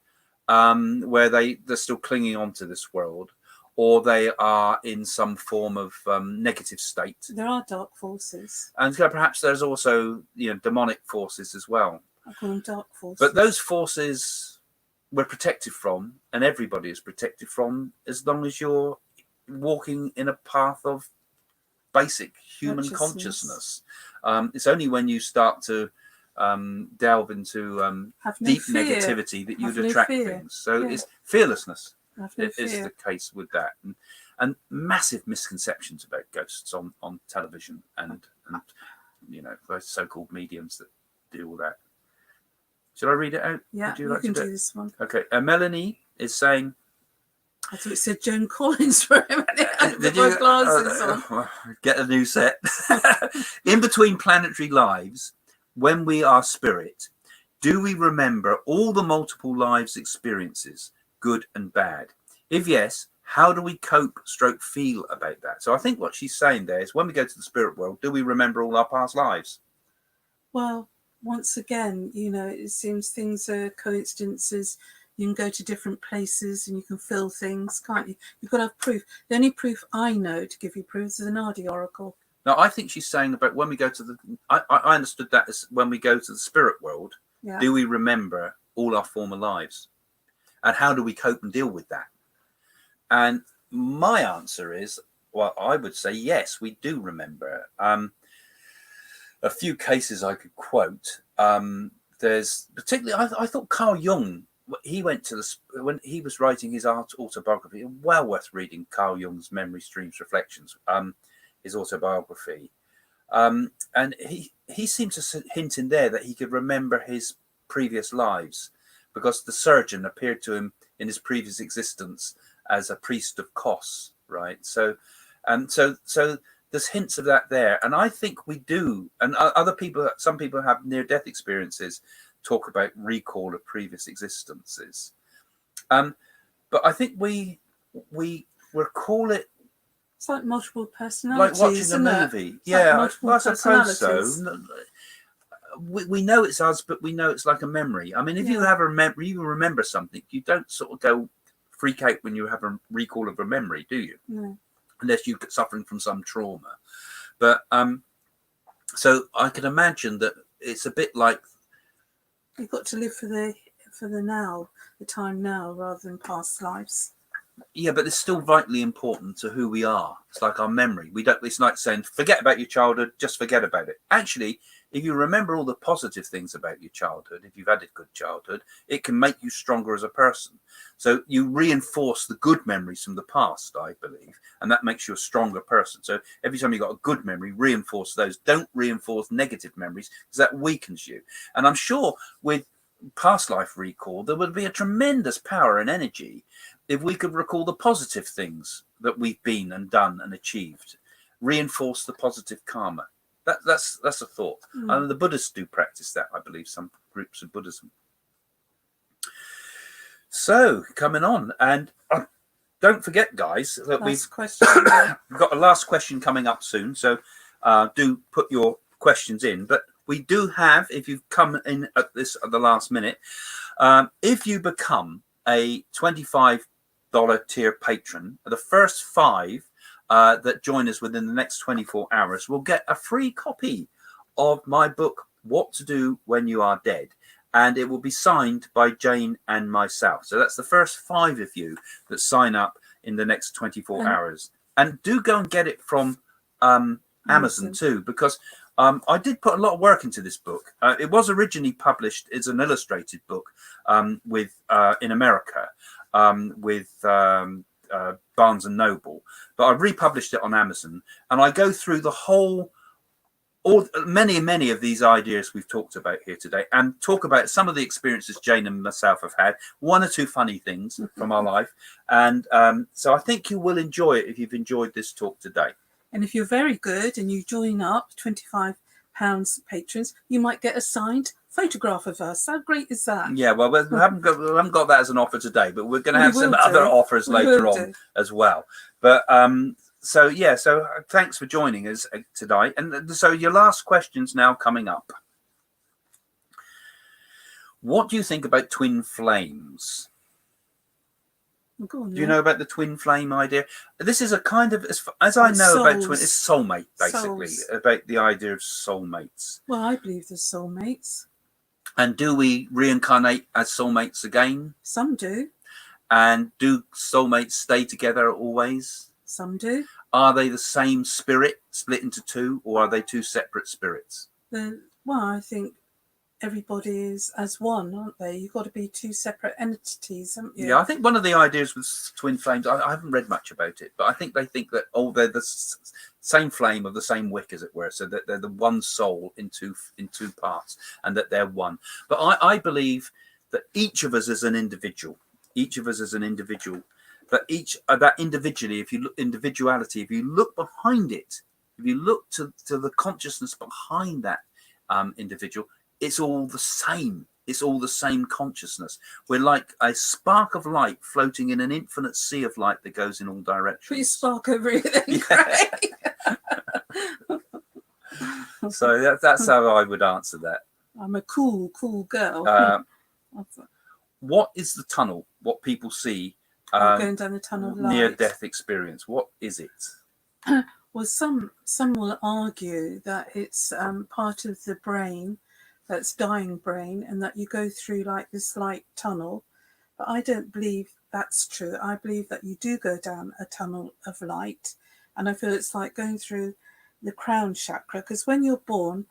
where they're still clinging on to this world, or they are in some form of negative state. There are dark forces, and perhaps there's also demonic forces as well. I call them dark forces. But those forces we're protected from, and everybody is protected from, as long as you're walking in a path of basic human consciousness. It's only when you start to delve into deep negativity that you'd attract things. So it's fearlessness. Is the case with that, and massive misconceptions about ghosts on television and those so-called mediums that do all that. Should I read it out? Yeah, you can do this one. Okay. Melanie is saying... I thought it said Joan Collins for a minute. With my glasses on. Get a new set. In between planetary lives, when we are spirit, do we remember all the multiple lives experiences, good and bad? If yes, how do we cope / feel about that? So I think what she's saying there is, when we go to the spirit world, do we remember all our past lives? Well, once again, it seems things are coincidences. You can go to different places and you can feel things, can't you? You've got to have proof. The only proof I know to give you proof is the Nadi Oracle. Now, I think she's saying about when we go to the... I understood that as when we go to the spirit world, do we remember all our former lives? And how do we cope and deal with that? And my answer is, well, I would say yes, we do remember. A few cases I could quote. There's particularly, I thought Carl Jung, he went to when he was writing his autobiography, well worth reading Carl Jung's Memory Streams Reflections, his autobiography. And he seemed to hint in there that he could remember his previous lives, because the surgeon appeared to him in his previous existence as a priest of Kos, right? So there's hints of that there, and I think we do. And some people have near-death experiences, talk about recall of previous existences. But I think we recall it. It's like multiple personalities, like watching a movie. I suppose so. We know it's us, but we know it's like a memory. I mean, if you have you remember something, you don't sort of go freak out when you have a recall of a memory, do you? No. Unless you're suffering from some trauma. But so I can imagine that it's a bit like you've got to live for the now, the time now, rather than past lives. Yeah, but it's still vitally important to who we are. It's like our memory. It's like saying, forget about your childhood, just forget about it. Actually, if you remember all the positive things about your childhood, if you've had a good childhood, it can make you stronger as a person. So you reinforce the good memories from the past, I believe, and that makes you a stronger person. So every time you've got a good memory, reinforce those. Don't reinforce negative memories, because that weakens you. And I'm sure with past life recall, there would be a tremendous power and energy if we could recall the positive things that we've been and done and achieved, reinforce the positive karma. That's a thought. And the Buddhists do practice that, I believe, some groups of Buddhism. So coming on, and don't forget, guys, that we've got a last question coming up soon. So do put your questions in. But we do have, if you've come in at the last minute, if you become a $25 tier patron, the first 5 that join us within the next 24 hours will get a free copy of my book, What to Do When You Are Dead. And it will be signed by Jane and myself. So that's the first 5 of you that sign up in the next 24 hours. And do go and get it from Amazon too, because I did put a lot of work into this book. It was originally published as an illustrated book with in America with Barnes and Noble, but I republished it on Amazon, and I go through the whole, many of these ideas we've talked about here today, and talk about some of the experiences Jane and myself have had, 1 or 2 funny things from our life, and so I think you will enjoy it if you've enjoyed this talk today. And if you're very good and you join up, £25 patrons, you might get a signed photograph of us. How great is that? Yeah, well, we haven't got that as an offer today, but we're going to have some other offers later on as well. But so yeah, so thanks for joining us tonight. And so your last question's now coming up. What do you think about twin flames? On, do you know about the twin flame idea? This is a kind of, as I know about twin, it's soulmate, basically, about the idea of soulmates. Well, I believe there's soulmates. And do we reincarnate as soulmates again? Some do. And do soulmates stay together always? Some do. Are they the same spirit split into 2, or are they 2 separate spirits? Well, I think everybody is as one, aren't they? You've got to be 2 separate entities, haven't you? Yeah, I think one of the ideas with twin flames, I haven't read much about it, but I think they think that, they're the same flame of the same wick, as it were, so that they're the one soul in two parts, and that they're one. But I believe that each of us is an individual. But each that individually, if you look individuality, if you look behind it, if you look to the consciousness behind that individual, it's all the same. It's all the same consciousness. We're like a spark of light floating in an infinite sea of light that goes in all directions. Put your spark over it then. So that's how I would answer that. I'm a cool girl. What is the tunnel? What people see going down the tunnel of light. Near-death experience. What is it? Well, some will argue that it's part of the brain that's dying brain, and that you go through like this light tunnel. But I don't believe that's true. I believe that you do go down a tunnel of light, and I feel it's like going through the crown chakra, because when you're born,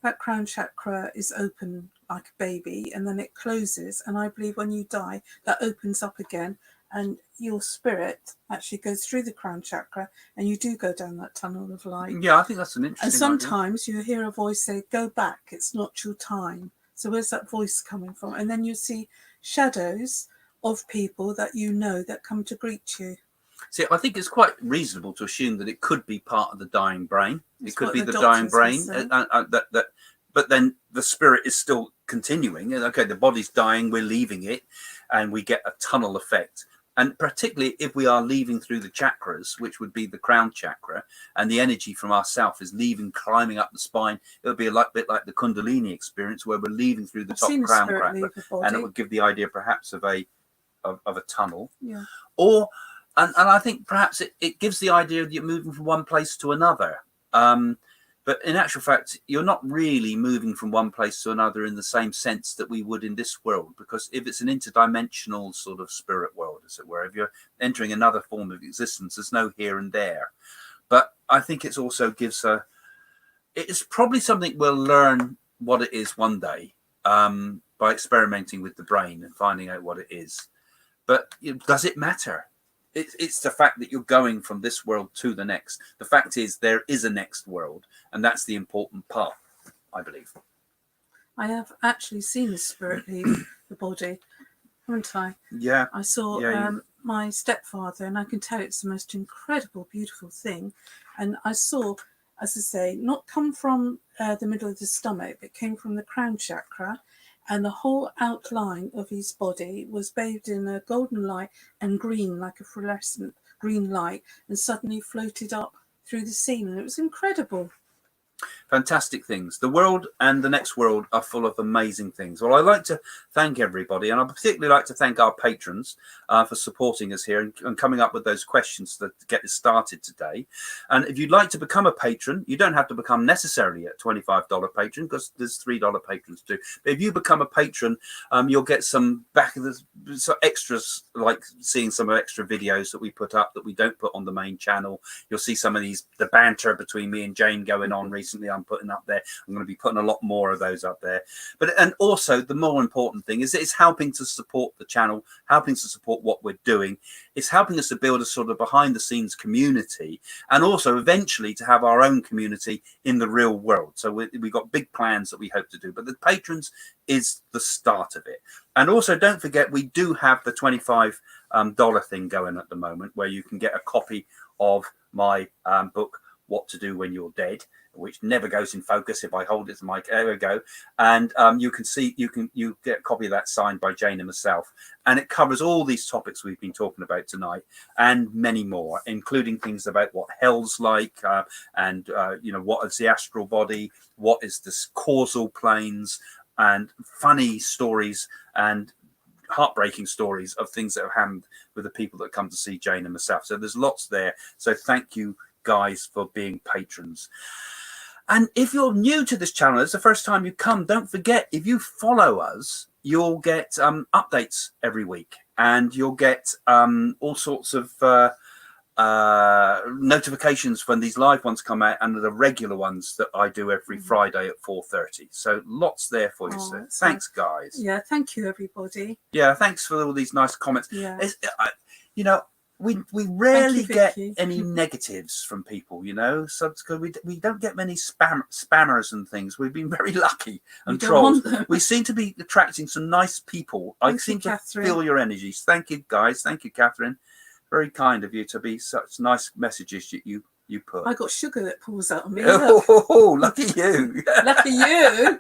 that crown chakra is open like a baby, and then it closes, and I believe when you die, that opens up again, and your spirit actually goes through the crown chakra, and you do go down that tunnel of light. Yeah, I think that's an interesting And sometimes you hear a voice say, go back, it's not your time. So where's that voice coming from? And then you see shadows of people that you know that come to greet you. See, I think it's quite reasonable to assume that it could be part of the dying brain. It could be the dying brain, but then the spirit is still continuing. Okay, the body's dying, we're leaving it, and we get a tunnel effect. And particularly if we are leaving through the chakras, which would be the crown chakra, and the energy from ourself is leaving, climbing up the spine, it would be a bit like the Kundalini experience, where we're leaving through the top crown chakra, and it would give the idea perhaps of a tunnel. Yeah. Or, and I think perhaps it gives the idea that you're moving from one place to another. But in actual fact, you're not really moving from one place to another in the same sense that we would in this world, because if it's an interdimensional sort of spirit world, as it were, if you're entering another form of existence, there's no here and there. But I think it also gives it's probably something we'll learn what it is one day by experimenting with the brain and finding out what it is. But does it matter? It's the fact that you're going from this world to the next. The fact is there is a next world, and that's the important part, I believe. I have actually seen the spirit leave the body, haven't I? Yeah. I saw Yeah, my stepfather, and I can tell it's the most incredible, beautiful thing. And I saw, as I say, not come from the middle of the stomach, but came from the crown chakra. And the whole outline of his body was bathed in a golden light and green, like a fluorescent green light, and suddenly floated up through the scene. And it was incredible. fantastic things. The world and the next world are full of amazing things. Well, I'd like to thank everybody, and I'd particularly like to thank our patrons for supporting us here and coming up with those questions to get this started today. And if you'd like to become a patron, you don't have to become necessarily a $25 patron, because there's $3 patrons too. But if you become a patron, you'll get some back of the extras, like seeing some extra videos that we put up that we don't put on the main channel. You'll see some of the banter between me and Jane going on recently. I'm putting up there. I'm going to be putting a lot more of those up there. And also the more important thing is it's helping to support the channel, helping to support what we're doing. It's helping us to build a sort of behind the scenes community, and also eventually to have our own community in the real world. So we've got big plans that we hope to do, but the patrons is the start of it. And also don't forget, we do have the $25 thing going at the moment, where you can get a copy of my book, What to Do When You're Dead, which never goes in focus if I hold it to my, there we go. And you get a copy of that signed by Jane and myself. And it covers all these topics we've been talking about tonight and many more, including things about what hell's like, and what is the astral body, what is this causal planes, and funny stories and heartbreaking stories of things that have happened with the people that come to see Jane and myself. So there's lots there. So thank you guys for being patrons. And if you're new to this channel, it's the first time you come, don't forget, if you follow us, you'll get updates every week, and you'll get all sorts of notifications when these live ones come out, and the regular ones that I do every Friday at 4:30. So lots there for you. So thanks, guys. Yeah, thank you, everybody. Yeah, thanks for all these nice comments. Yeah. We rarely get Vicky. any negatives from people, so it's good. We don't get many spammers and things. We've been very lucky, and trolls. We seem to be attracting some nice people. I seem to feel your energies. Thank you, guys. Thank you, Catherine. Very kind of you to be such nice messages that you put. I got sugar that pours out of me. Oh, lucky you. Lucky you.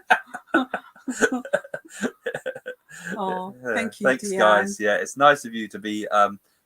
Oh, thank you. Thanks, Deanne. guys. Yeah, it's nice of you to be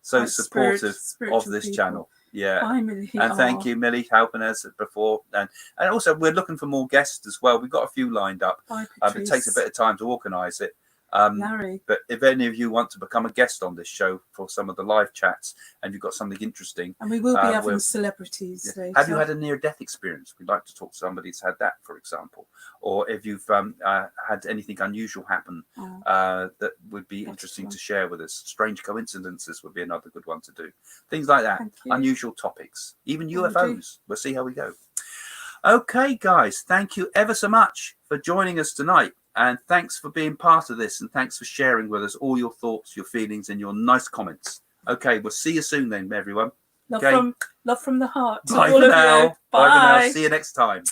so supportive of this people. channel. Yeah. Hi, Millie. And thank you, Millie, helping us before. And also, we're looking for more guests as well. We've got a few lined up. Bye, It takes a bit of time to organise it. Larry. But if any of you want to become a guest on this show for some of the live chats, and you've got something interesting, and we will be having celebrities later. Have you had a near-death experience? We'd like to talk to somebody who's had that, for example. Or if you've had anything unusual happen that would be interesting to share with us. Strange coincidences would be another good one to do. Things like that. Unusual topics. Even UFOs. We'll see how we go. Okay, guys. Thank you ever so much for joining us tonight. And thanks for being part of this. And thanks for sharing with us all your thoughts, your feelings, and your nice comments. Okay, we'll see you soon then, everyone. Love from the heart. Bye for now. Bye. See you next time.